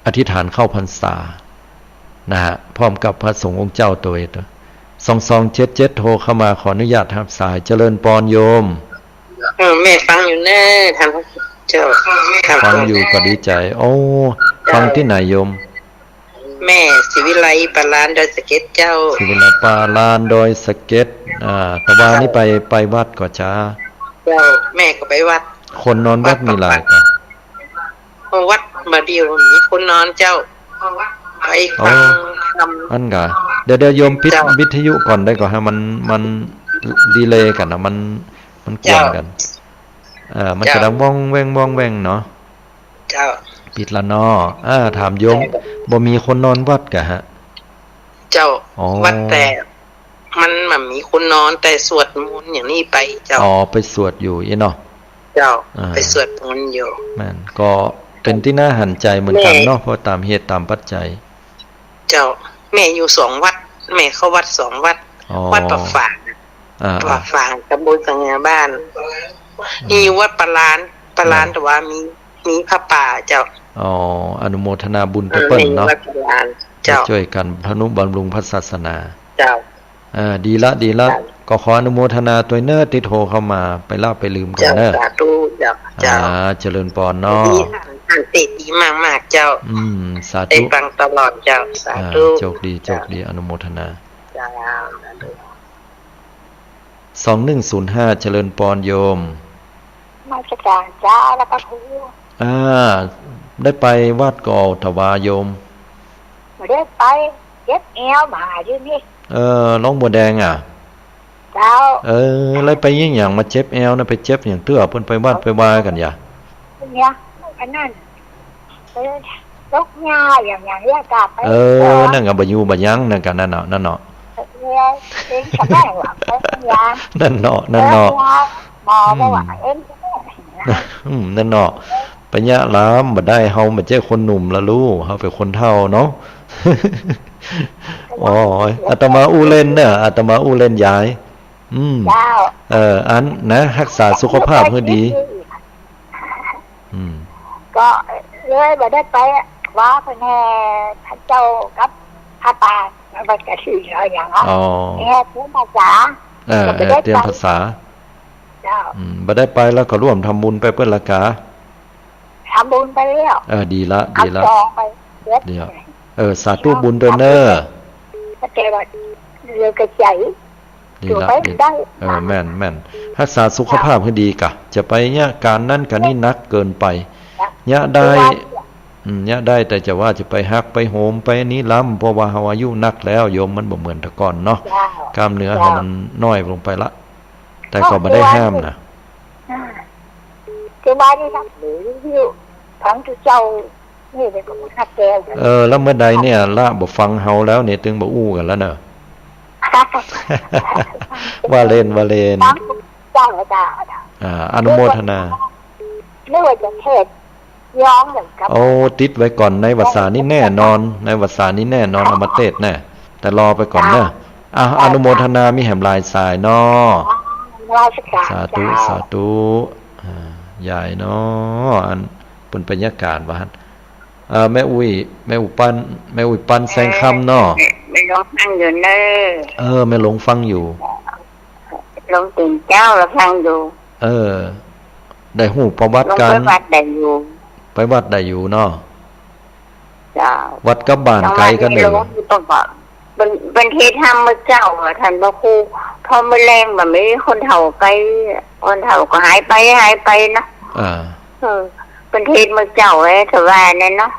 [SPEAKER 1] อธิษฐานเข้าพรรษานะฮะพร้อมกับพระสงฆ์องค์เจ้าตัวเอง2277โทรเข้ามาขออนุญาตรับสายเจริญปรโยม
[SPEAKER 2] แม่ฟังอยู่แน่ท่านพระเจ้า
[SPEAKER 1] ฟังอยู่ก็ดีใจโอ้ฟังที่ไหนโยม
[SPEAKER 2] แม่ศิวิไลปาลานดอยสะเก็ดเจ้า
[SPEAKER 1] ศิวิไลปาลานดอยสะเก็ดตะวันนี้ไปวัดก็จ้า
[SPEAKER 2] เจ้าแม่ก็ไปวัด
[SPEAKER 1] คนนอนวัดมีหลายก็
[SPEAKER 2] วัดมาเดียวมีคนนอนเจ้าไปฟังธรรม
[SPEAKER 1] อันกะเดี๋ยวโยมปิดวิทยุก่อนได้ก่อนฮะมันดีเลย์กันนะมันกวนกันมันจะดังว่องแวงเนาะ
[SPEAKER 2] เจ้า
[SPEAKER 1] ปิดละเนาะถามโยมบ่มีคนนอนวัดกะฮะ
[SPEAKER 2] เจ้าวัดแต่มันแบบมีคนนอนแต่สวดมนต์อย่างนี้ไปเจ้า
[SPEAKER 1] ไปสวดอยู่อีเนาะ
[SPEAKER 2] เจ้าไปสวดมนต์อยู่
[SPEAKER 1] แม่นก็เป็นที่น่าหันใจเหมือนกันเนาะเพราะตามเหตุตามปัจจัย
[SPEAKER 2] เจ้าแม่อยู่2วัดแม่เข้าวัด2วัดวัดประฝางตำบลสังงาบ้านมีวัดปลานแต่ว่ามีพระป่าเจ้า
[SPEAKER 1] อนุโมทนาบุญไปเปิ้ลเนาะช่วยกันพนุบำรุงพระศาสนา
[SPEAKER 2] เจ้า
[SPEAKER 1] ดีละก็ขออนุโมทนาตัวเนอร์ที่โทรเข้ามาไปลาไปลืมกันเนอ
[SPEAKER 2] สาธุเจ้า
[SPEAKER 1] เจริญพรเนาะ
[SPEAKER 2] ท่านติดดีมากๆเจ้า
[SPEAKER 1] สาธุ
[SPEAKER 2] ได้ฟังตลอดเจ้าสาธุ
[SPEAKER 1] โชคดีอนุโมทนา
[SPEAKER 2] เจ้า
[SPEAKER 1] 2105เจริญพรโยม
[SPEAKER 3] มาจัดการจ้าแล้วก็ครู
[SPEAKER 1] ได้ไปวัดก่อถวายโยม
[SPEAKER 3] ไม่ได้ไปเย็บแอวมาอยู่นี่
[SPEAKER 1] น้องบัวแดง
[SPEAKER 3] เจ้า
[SPEAKER 1] แล้วไปยิ่งอย่างมาเจ็บแอวนะไปเจ็บอย่างเตื้อเพิ่นไปวัดไปวากันอย่า
[SPEAKER 3] เนี่ยอันนั้นลกหญ้าอย่างเรียกกลับไป
[SPEAKER 1] นั่นก็บ่อยู่บ่ยั้งนั่นก็นั่นเนาะนั่นเนาะนั่นเนาะ
[SPEAKER 3] มอบ่ว่า
[SPEAKER 1] นั่นเนาะปัญญาล้ามบ่ได้เฮาบ่ใช่คนหนุ่มละลูกเฮาเป็นคนเฒ่าเนาะอาตมาอู้เล่นเนี่ยอาตมาอู้เล่นยายอันนะรักษาสุขภาพให้ดี
[SPEAKER 3] ก็เลยบ่ได้ไปว่าเพิ่นแห่ท่านเจ้ากับพระป่ามันก็ชื่ออย่างแห่เตรียมภาษา
[SPEAKER 1] เตรียมภาษา
[SPEAKER 3] เจ้า
[SPEAKER 1] บ่ได้ไปแล้วก็ร่วมทำบุญไปเพิ่นละกะ
[SPEAKER 3] ทำบุญไปแล้ว
[SPEAKER 1] ดีละเดี๋ยวสาธุบุญด้วยเนอ
[SPEAKER 3] ถ้าแกว่าเรือกระใจ
[SPEAKER 1] ดีละแม่นรักษาสุขภาพให้ดีกะจะไปเนี่ยการนั่นกันนี่นักเกินไปเนี่ยได้แต่จะว่าจะไปฮักไปโหมไปนี้ล้ำเพราะว่าเฮาอายุนักแล้วโยมมันบ่เหมือนแต่ก่อนเนาะกล้ามเนื้อเฮามันน้อยลงไปละแต่ก็บ่ได้ห้ามนะ
[SPEAKER 3] คือบ้านนี่ครับอยู่ทั้งเจ้านี่เป็นคนฮักแก
[SPEAKER 1] แล้วเมื่อใดเนี่ยละบ่ฟังเฮาแล้วเนี่ยถึงบ่อู้กันแล้วเนอะว่าเล่น
[SPEAKER 3] เจ้าจ้า
[SPEAKER 1] อนุโมทนา
[SPEAKER 3] ไม่ว่าจะเทศย้อมเหมือนกับ
[SPEAKER 1] ติดไว้ก่อนในวสานี่แน่นอนในวสานี่แน่นอนเอามาเทศแน่แต่รอไปก่อนเนอะอนุโมทนามีแหมลายสายเนาะสาธุใหญ่เนาะอันเป็นบรรยากาศว่าแม่อุ้ยปันแสงค่ำเนาะ
[SPEAKER 2] ไม่ลงฟังอยู่เน
[SPEAKER 1] อะแม่หลงฟังอยู่
[SPEAKER 2] ลงตื่นเจ้าแล้วฟังอยู่
[SPEAKER 1] ได้หูประวัติการ
[SPEAKER 2] ไปวัดได้
[SPEAKER 1] อยู่เนาะ
[SPEAKER 2] จ้า
[SPEAKER 1] วัดกับบ้านไกลกันเลย
[SPEAKER 2] เป็นเทศธรรมเจ้าท่านพระครูพอมาแรงแบบไม่คนเฒ่าไปคนเฒ่าก็หายไปนะเป็นเทศเจ้าไอ้ถวายนั่นเนาะ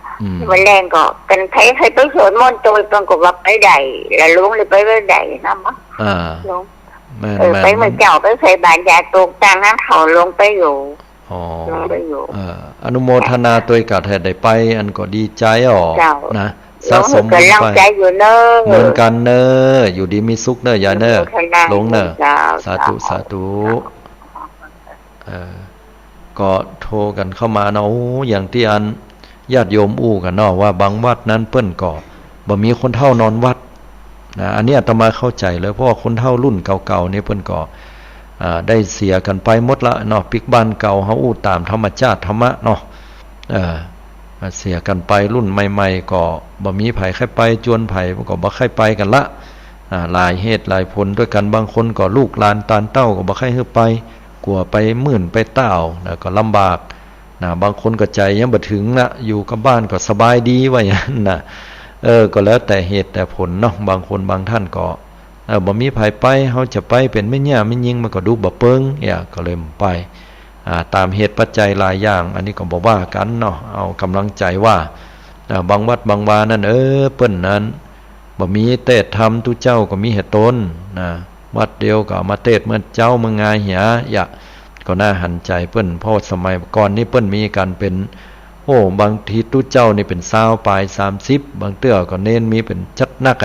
[SPEAKER 2] มาแรงก็กันใครไปสวดมนต์ตัวปรากฏว่าไปใดแล้วลุงเลยไปใดนะมั้งลุงไปเมื่อเจ้าไปใส่บาตรยาตกต่างนั้นเขาลงไปอยู่
[SPEAKER 1] อนุโมทนาตัวกับแทนได้ไปอันก็ดีใจนะ สะสมบุญไปเหมือนกันเนออยู่ดีมีสุขเนอยายเนอหลงเนอสาธุสาธุก็โทรกันเข้ามาเนาะอย่างที่อันญาติโยมอู้กันเนาะว่าบางวัดนั้นเปิ้นก็บ่มีคนเฒ่านอนวัดนะอันนี้อาตมาเข้าใจเลยเพราะว่าคนเฒ่ารุ่นเก่าๆนี่เปิ้นก็ได้เสียกันไปหมดละเนาะปิกบ้านเก่าเฮาอู้ตามธรรมชาติธรรมะเนาะเสียกันไปรุ่นใหม่ๆก็บ่มีไผใครไปจวนไผก็บ่ใครไปกันละหลายเหตุหลายผลด้วยกันบางคนก็ลูกหลานตานเต้าก็บ่ใครฮือไปกลัวไปมื่นไปเต้านะก็ลำบากนะบางคนก็ใจยังบ่ถึงนะอยู่กับบ้านก็สบายดีว่าอย่างนั้นนะก็แล้วแต่เหตุแต่ผลเนาะบางคนบางท่านก็บ่มีไผไปเฮาจะไปเป็นไม่ยากไม่ยิ่งมันก็ดูบ่เปิงก็เลยไปตามเหตุปัจจัยหลายอย่างอันนี้ก็บ่ว่ากันเนาะเอากำลังใจว่าบางวัดบางวานั่นเปิ้นนั้นบ่มีเทศธรรมทุเจ้าก็มีเหตุตนนะวัดเดียวก็มาเทศเมื่อเจ้าเมืองงายเหียก็น่าหันใจเปิ้นเพราะสมัยก่อนนี้เปิ้นมีกันเป็นบางทีทุเจ้านี่เป็น20ปลาย30บางเตื้อก็เน้นมีเป็นจัดนัก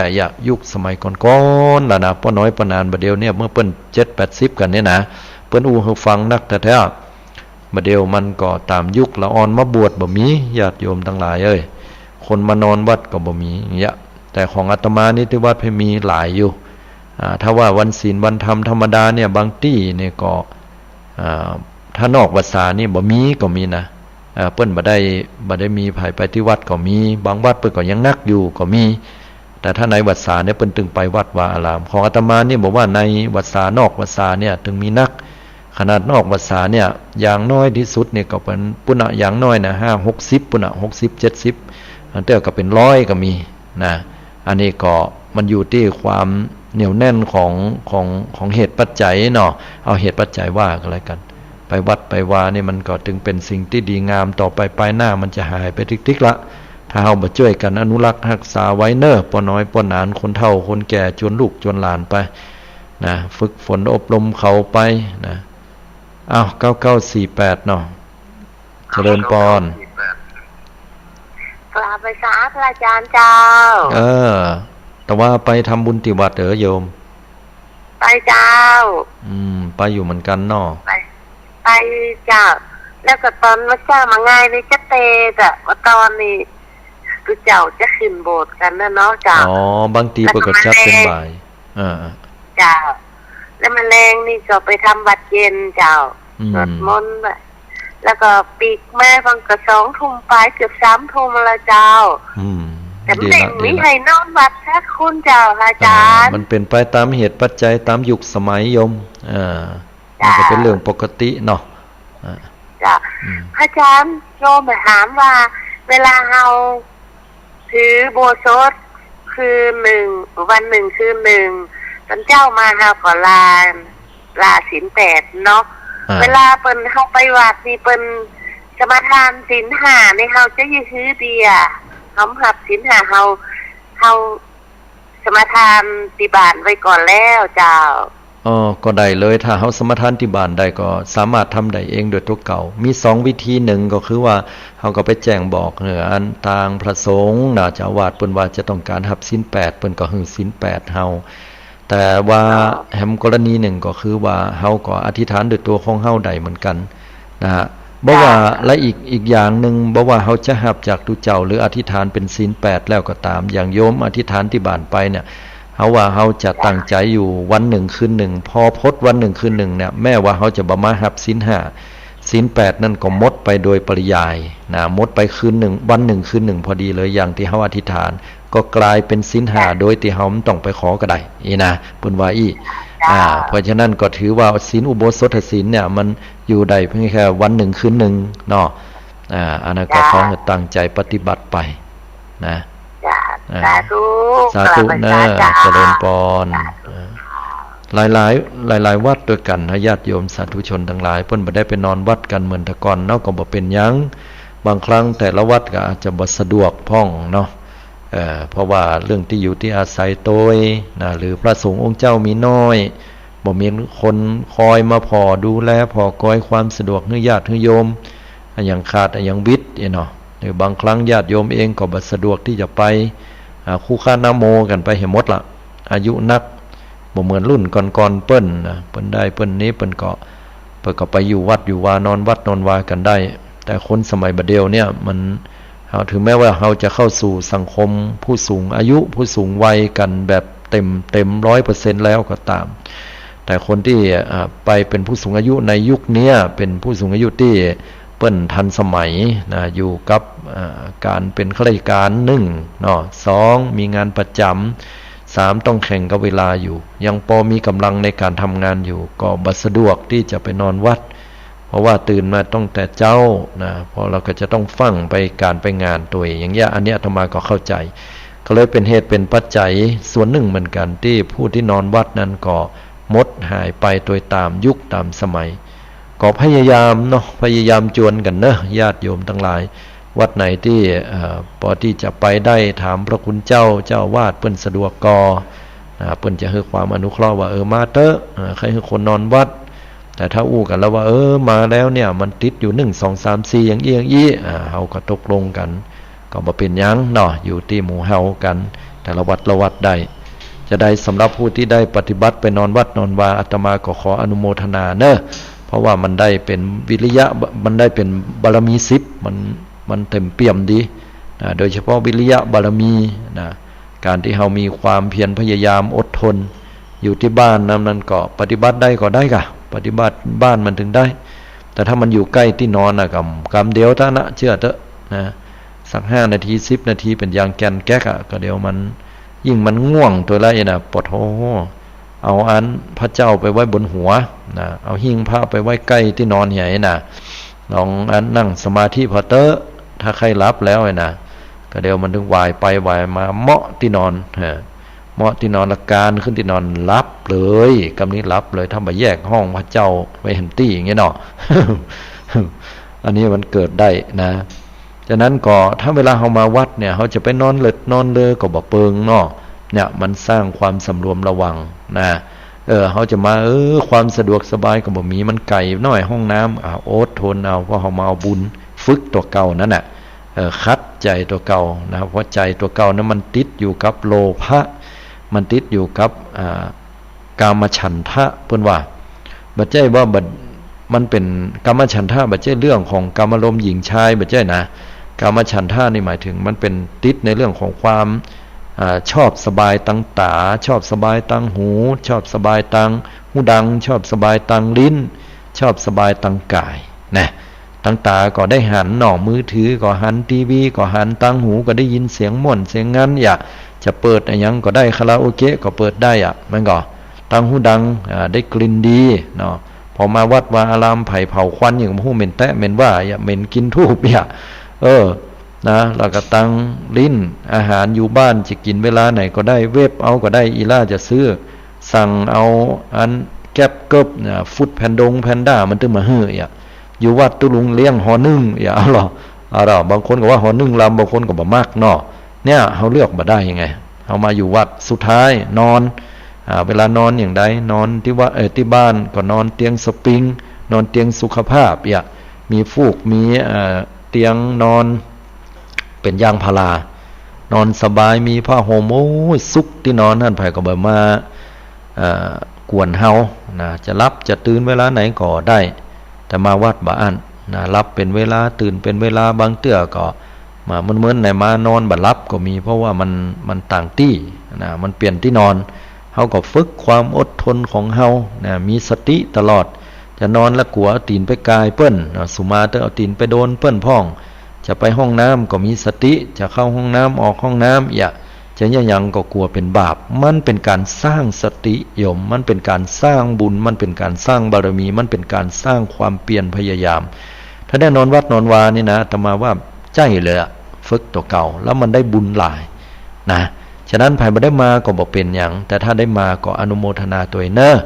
[SPEAKER 1] ยุคสมัยก่อนๆล่ะนะป้อน้อยป้อนานบัดเดียวเนี่ยเมื่อเปิ้น7-80กันเนี่ยนะเปิ้นอู้ให้ฟังนักแท้ๆบัดเดียวมันก็ตามยุคละอ่อนมาบวชบ่มีญาติโยมทั้งหลายคนมานอนวัดก็บ่มีแต่ของอาตมานี่ที่วัดมีหลายอยู่ถ้าว่าวันศีลวันธรรมธรรมดาเนี่ยบางที่เนี่ยก็ถ้านอกวัดสานี่บ่มีก็มีนะเปิ้นบ่ได้มีไผไปที่วัดก็มีบางวัดเปิ้นก็ยังนักอยู่ก็มีแต่ถ้าในวัดสาเนี่ยเปิ้นตึงไปวัดวาอารามของอาตมานี่บอกว่าในวัดสานอกวัดสาเนี่ยถึงมีนักขนาดนอกวัดสาเนี่ยอย่างน้อยที่สุดเนี่ยก็เป็นปุณะอย่างน้อยนะ50-60ปุณะ60-70อันเดียวก็เป็น100ก็มีนะอันนี้ก็มันอยู่ที่ความเหนียวแน่นของเหตุปัจจัยเนาะเอาเหตุปัจจัยว่ากันแล้วกันไปวัดไปวานี่มันก็ถึงเป็นสิ่งที่ดีงามต่อไปหน้ามันจะหายไปติ๊กๆละถ้าเฮาบ่ช่วยกันอนุรักษ์รักษาไว้เน้อป้อน้อยป้อนานคนเฒ่าคนแก่จนลูกจนหลานไปนะฝึกฝนอบรมเขาไปนะ9948เนาะเจริญพร
[SPEAKER 2] กราบไปสาพระอาจารย์เจ้า
[SPEAKER 1] แต่ว่าไปทำบุญที่วัดโยม
[SPEAKER 2] ไปเจ้า
[SPEAKER 1] ไปอยู่เหมือนกันเนาะ
[SPEAKER 2] ไปเจ้าแล้วก็ตอนว่าเจ้ามาง่ายเลยจะเตะว่าตอนนี้คือเจ้าจะขึ้นโบสถ์กันนะเนาะเจ้า
[SPEAKER 1] บางทีเปิดก็จัดเป็นบ่าย
[SPEAKER 2] เจ้าแล้วมันแรงนี่ก็ไปทำวัดเย็นเจ้าสวดมนต์แล้วก็ปีกแม่บางก็2 ทุ่มไปเกือบ3 ทุ่มแล้วเจ้าแต่เด็กมีให้นอนวัดแค่คุณเจ้าอาจารย์
[SPEAKER 1] มันเป็นไปตามเหตุปัจจัยตามยุคสมัยโยมมันก็เป็นเรื่องปกติเนาะ
[SPEAKER 2] จ้ะอาจารย์โยมถามว่าเวลาเราถือโบสถ์คือ1วัน1คือ1ตอนเจ้ามาเฮาก็ลาศีล8เนาะเวลาเปิ้นเฮาไปวัดนี่เปิ้นสมาทานศีล5นี่เฮาจะยื้อดีเฮารับศีล5เฮาสมาทานที่บ้านไว้ก่อนแล้วเจ้า
[SPEAKER 1] ก็ได้เลยถ้าเฮาสมทานที่บ้านได้ก็สามารถทำได้เองโดยตัวเก่ามี2วิธีหนึ่งก็คือว่าเฮาก็ไปแจ้งบอกอันทางพระสงฆ์เจ้าอาวาสเปิ้นว่าจะต้องการรับศีล8เปิ้นก็ให้ศีล8เฮาแต่ว่าแห่งกรณีหนึ่งก็คือว่าเฮาก็อธิษฐานด้วยตัวของเฮาได้เหมือนกันนะฮะบ่ว่าและอีกอย่างนึงบ่ว่าเฮาจะรับจากตุเจ้าหรืออธิษฐานเป็นศีล8แล้วก็ตามอย่างโยมอธิษฐานที่บ้านไปเนี่ยเฮาว่าเฮาจะตั้งใจอยู่วัน1คืน1พอพดวัน1คืน1เนี่ยแม้ว่าเฮาจะบ่มารับศีล5ศีล8นั่นก็หมดไปโดยปริยายนะหมดไปคืน1วัน1คืน1พอดีเลยอย่างที่เฮาอธิษฐานก็กลายเป็นศีล5โดยที่เฮาไม่ต้องไปขอก็ได้นะเพิ่นว่าเพราะฉะนั้นก็ถือว่าศีลอุโบสถศีลเนี่ยมันอยู่ได้เพียงแค่วัน1คืน1เนาะอันนั้นก็ขอให้ตั้งใจปฏิบัติไปนะ
[SPEAKER 2] สา
[SPEAKER 1] ธุนะเจริญพรหลายวัดด้วยกันญาติโยมสาธุชนทั้งหลายเพิ่นบ่ได้ไปนอนวัดกันเหมือนแต่ก่อนเนาะก็บ่เป็นหยังบางครั้งแต่ละวัดก็อาจจะบ่สะดวกพ้องเนาะเพราะว่าเรื่องที่อยู่ที่อาศัยโตยนะหรือพระสงฆ์องค์เจ้ามีน้อยบ่มีคนคอยมาพอดูแลพอคอยความสะดวกให้ญาติให้โยมอย่างขาดอย่างวิทย์เนาะหรือบางครั้งญาติโยมเองก็บ่สะดวกที่จะไป คู่ค่านาโมกันไปเห็นหมดละอายุนักบ่เหมือนรุ่นก่อนๆเปิ้นนะเปิ้นได้เปิ้นนี้เปิ้นก็ไปอยู่วัดอยู่วานอนวัดนอนวากันได้แต่คนสมัยบัดเดียวเนี่ยมันถึงแม้ว่าเราจะเข้าสู่สังคมผู้สูงอายุผู้สูงวัยกันแบบเต็ม 100% แล้วก็ตามแต่คนที่ไปเป็นผู้สูงอายุในยุคนี้เป็นผู้สูงอายุที่เปิ้นทันสมัยนะอยู่กับการเป็นข้าราชการ1เนาะ2มีงานประจำ3ต้องแข่งกับเวลาอยู่ยังพอมีกำลังในการทำงานอยู่ก็บ่สะดวกที่จะไปนอนวัดเพราะว่าตื่นมาต้องแต่เจ้านะพอเราก็จะต้องฟังไปการไปงานตัวอย่างเงี้ยอันนี้อาตมาก็เข้าใจก็เลยเป็นเหตุเป็นปัจจัยส่วนหนึ่งเหมือนกันที่ผู้ที่นอนวัดนั้นก็หมดหายไปโดยตามยุคตามสมัยก็พยายามเนาะพยายามจวนกันเนอะญาติโยมทั้งหลายวัดไหนที่พอที่จะไปได้ถามพระคุณเจ้าวาดเปิ้นสะดวกกเปิ้นจะให้ความอนุเคราะห์ว่ามาเถอะใครให้คนนอนวัดแต่ถ้าอู้กันแล้วว่ามาแล้วเนี่ยมันติดอยู่1 2 3 4อย่างอี้เฮาก็ตกลงกันก็บ่เป็นหยังเนาะอยู่ที่หมู่เฮากันแต่ละวัดได้จะได้สำหรับผู้ที่ได้ปฏิบัติไปนอนวัดนอนวาอาตมาก็ขออนุโมทนาเนอะเพราะว่ามันได้เป็นวิริยะมันได้เป็นบารมี10มันเต็มเปี่ยมดีโดยเฉพาะวิริยะบารมีนะการที่เฮามีความเพียรพยายามอดทนอยู่ที่บ้านนั้นก็ปฏิบัติได้ก็ได้กะปฏิบัติบ้านมันถึงได้แต่ถ้ามันอยู่ใกล้ที่นอนกำเดียวท่านะเชื่อเถอะนะสัก5 นาที10 นาทีเป็นอย่างแกนแก๊กก็เดี๋ยวมันยิ่งมันง่วงตัวไรนะปวดหัวเอาอันพระเจ้าไปไว้บนหัวนะเอาหิ้งพระไปไว้ใกล้ที่นอนใหญ่นะลองอันนั่งสมาธิพอเตอะถ้าใครรับแล้วนะก็เดี๋ยวมันถึงวายไปวายมาเหมาะที่นอนเหมาะที่นอนละการขึ้นที่นอนรับเลยกำนี้รับเลยถ้ามาแยกห้องพระเจ้าไว้เห็นตี้อย่างเงี้ยเนาะ อันนี้มันเกิดได้นะฉะนั้นก็ถ้าเวลาเฮามาวัดเนี่ยเขาจะไปนอนเลิดนอนเลอก็บ่เปิงเนาะเนี่ยมันสร้างความสำรวมระวังนะเขาจะมาความสะดวกสบายก็บ่มีมันไกลน้อยห้องน้ำโอดทนเอาเพราะเฮามาเอาบุญฝึกตัวเก่านั่นน่ะคัดใจตัวเก่านะเพราะใจตัวเก่านั้นมันติดอยู่กับโลภะมันติดอยู่กับกามฉันทะเพิ่นว่าบ่ใช่ว่ามันเป็นกามฉันทะบ่ใช่เรื่องของกามารมณ์หญิงชายบ่ใช่นะกามฉันทะนี่หมายถึงมันเป็นติดในเรื่องของความชอบสบายตังตาชอบสบายตังหูชอบสบายตังหูดังชอบสบายตังลิ้นชอบสบายตังกายนะตังตาก็ได้หันหน่อมือถือก็หันทีวีก็หันตังหูก็ได้ยินเสียงม่วนเสียงงั้นจะเปิดอะไรยังก็ได้คาราโอเกะก็เปิดได้มันก็ตังหูดังได้กลิ่นดีเนาะพอมาวัดวาอารามไผ่เผาควันอย่างผู้เหม็นแตะเหม็นว่าเหม็นกินทูบนะแล้วก็ตังลิ้นอาหารอยู่บ้านจะกินเวลาไหนก็ได้เว็บเอาก็ได้อีล่าจะซื้อสั่งเอาอันแก๊บเกิบฟุตแพนด้ามันตึงมาอยู่วัดตุลุงเลี้ยงหอนึ่งเอาหรอบางคนก็ว่าหอนึ่งลำบางคนก็บ่มากเนาะเนี่ยเขาเลือกมาได้ยังไงเอามาอยู่วัดสุดท้ายนอนเวลานอนอย่างใดนอนที่ว่าที่บ้านก็นอนเตียงสปริงนอนเตียงสุขภาพมีฟูกมีเตียงนอนเป็นยางพารานอนสบายมีผ้าห่มซุกที่นอนนั่นไผก็บ่มากวนเฮานะจะรับจะตื่นเวลาไหนก็ได้แต่มาวัดบ่อั้นนะรับเป็นเวลาตื่นเป็นเวลาบางเตื้อก็มาเหมือนไหนมานอนบ่รับก็มีเพราะว่ามันต่างที่นะมันเปลี่ยนที่นอนเฮาก็ฝึกความอดทนของเฮานะมีสติตลอดจะนอนแล้วกลัวเอาตีนไปกายเปิ้นสุมาเตอเอาตีนไปโดนเปิ้นพ้องจะไปห้องน้ำก็มีสติจะเข้าห้องน้ำออกห้องน้ำจะยังก็กลัวเป็นบาปมันเป็นการสร้างสติโยมมันเป็นการสร้างบุญมันเป็นการสร้างบารมีมันเป็นการสร้างความเปลี่ยนพยายามถ้าได้นอนวัดนอนวานี่นะอาตมาว่าใจเลยฝึกตัวเก่าแล้วมันได้บุญหลายนะฉะนั้นภายบ่ได้มาก็บ่เป็นอย่างแต่ถ้าได้มาก็อนุโมทนาตัวเนอะ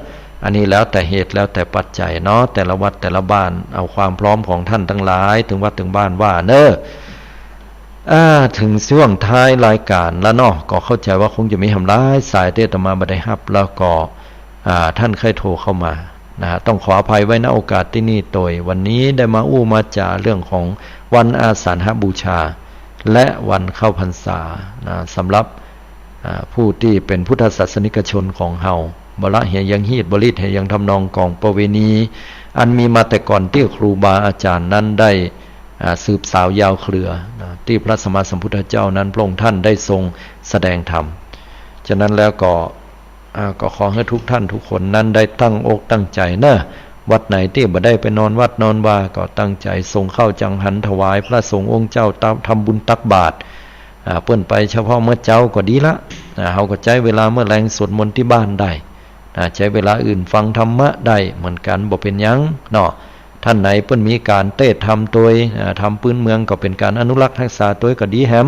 [SPEAKER 1] อันนี้แล้วแต่เหตุแล้วแต่ปัจจัยเนาะแต่ละวัดแต่ละบ้านเอาความพร้อมของท่านทั้งหลายถึงวัดถึงบ้านว่าเนอะถึงช่วงท้ายรายการแล้วเนาะก็เข้าใจว่าคงจะมีทำร้ายสายเตตมาบ่ได้รับแล้วก็ท่านเคยโทรเข้ามานะต้องขออภัยไว้ณโอกาสที่นี่โดยวันนี้ได้มามาจาเรื่องของวันอาสาฬหบูชาและวันเข้าพรรษานะสำหรับ ผู้ที่เป็นพุทธศาสนิกชนของเฮาบ่ละเหยยังฮีดบ่ลิดเหยยังทำนองของประเวณีอันมีมาแต่ก่อนที่ครูบาอาจารย์นั้นได้สืบสาวยาวเครือที่พระสัมมาสัมพุทธเจ้านั้นพระองค์ท่านได้ทรงแสดงธรรมฉะนั้นแล้วก็ขอให้ทุกท่านทุกคนนั้นได้ตั้งอกตั้งใจนะวัดไหนที่บ่ได้ไปนอนวัดนอนวาก็ตั้งใจส่งเข้าจังหันถวายพระสงฆ์องค์เจ้าทำบุญตักบาตรเปิ้นไปเฉพาะเมื่อเจ้าก็ดีละเฮาก็ใช้เวลาเมื่อแรงสวดมนต์ที่บ้านได้ใช้เวลาอื่นฟังธรรมะได้เหมือนกันบ่เป็นหยังเนาะท่านไหนเปิ้นมีการเต้ทำตัวทำพื้นเมืองก็เป็นการอนุรักษ์รักษาตัวก็ดีแฮม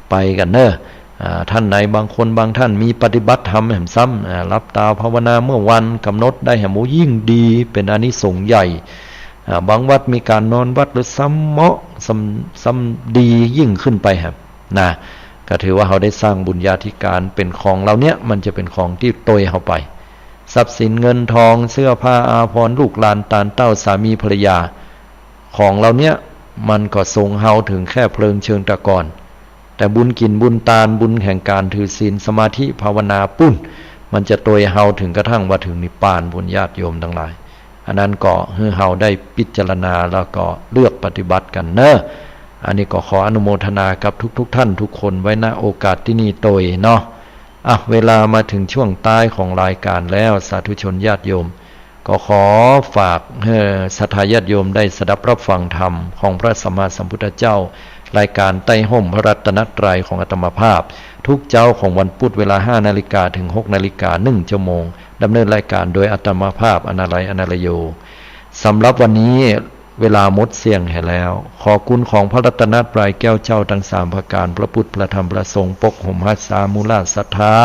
[SPEAKER 1] ไปกันเนอะท่านไหนบางคนบางท่านมีปฏิบัติธรรมแห่มซ้ำรับตาภาวนาเมื่อวันกำหนดได้แห่มยิ่งดีเป็นอานิสงส์ใหญ่บางวัดมีการนอนวัดหรือซ้ำเหมาะซ้ำดียิ่งขึ้นไปครับก็ถือว่าเขาได้สร้างบุญญาธิการเป็นของเราเนี้ยมันจะเป็นของที่โตยเขาไปทรัพย์สินเงินทองเสื้อผ้าอาภรณ์ลูกหลานตาลเต้าสามีภรรยาของเราเนี้ยมันก็ทรงเฮาถึงแค่เพลิงเชิงตะกอนแต่บุญกินบุญตาลบุญแห่งการถือศีลสมาธิภาวนาปุ้นมันจะโตยเฮาถึงกระทั่งว่าถึงนิพพานบุญญาติโยมทั้งหลายอันนั้นก็ให้เฮาได้พิจารณาแล้วก็เลือกปฏิบัติกันเนอะอันนี้ก็ขออนุโมทนากับทุกท่านทุกคนไว้ณโอกาสที่นี่โตยเนาะเวลามาถึงช่วงท้ายของรายการแล้วสาธุชนญาติโยมก็ขอฝากศรัทธาญาติโยมได้สดับรับฟังธรรมของพระสัมมาสัมพุทธเจ้ารายการใต้ห่มพระรัตนตรัยของอาตมาภาพทุกเจ้าของวันพุธเวลา 5 นาฬิกาถึง 6 นาฬิกา1 ชั่วโมงดำเนินรายการโดยอาตมาภาพอนาลัยอนาลโยสำหรับวันนี้เวลาหมดเสี่ยงแห่แล้วขอคุณของพระรัตนตรัยแก้วเจ้าทั้ง3ประการพระพุทธพระธรรมพระสงฆ์ปกห่มรักษามูลศรัทธา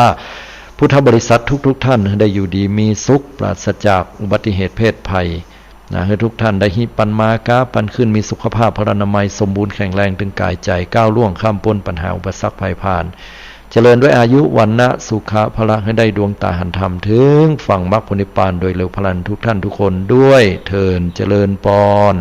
[SPEAKER 1] พุทธบริษัททุกท่านได้อยู่ดีมีสุขปราศจากอุบัติเหตุเพศภัยให้ทุกท่านได้หิปันมากาปันขึ้นมีสุขภาพพรรณนามัยสมบูรณ์แข็งแรงถึงกายใจก้าวล่วงข้ามพ้นปัญหาอุปสรรคภัยผ่านเจริญด้วยอายุวันนะสุขะพละให้ได้ดวงตาหันธรรมถึงฝั่งมรรคผลนิพพานโดยเร็วพลันทุกท่านทุกคนด้วยเทินเจริญปอน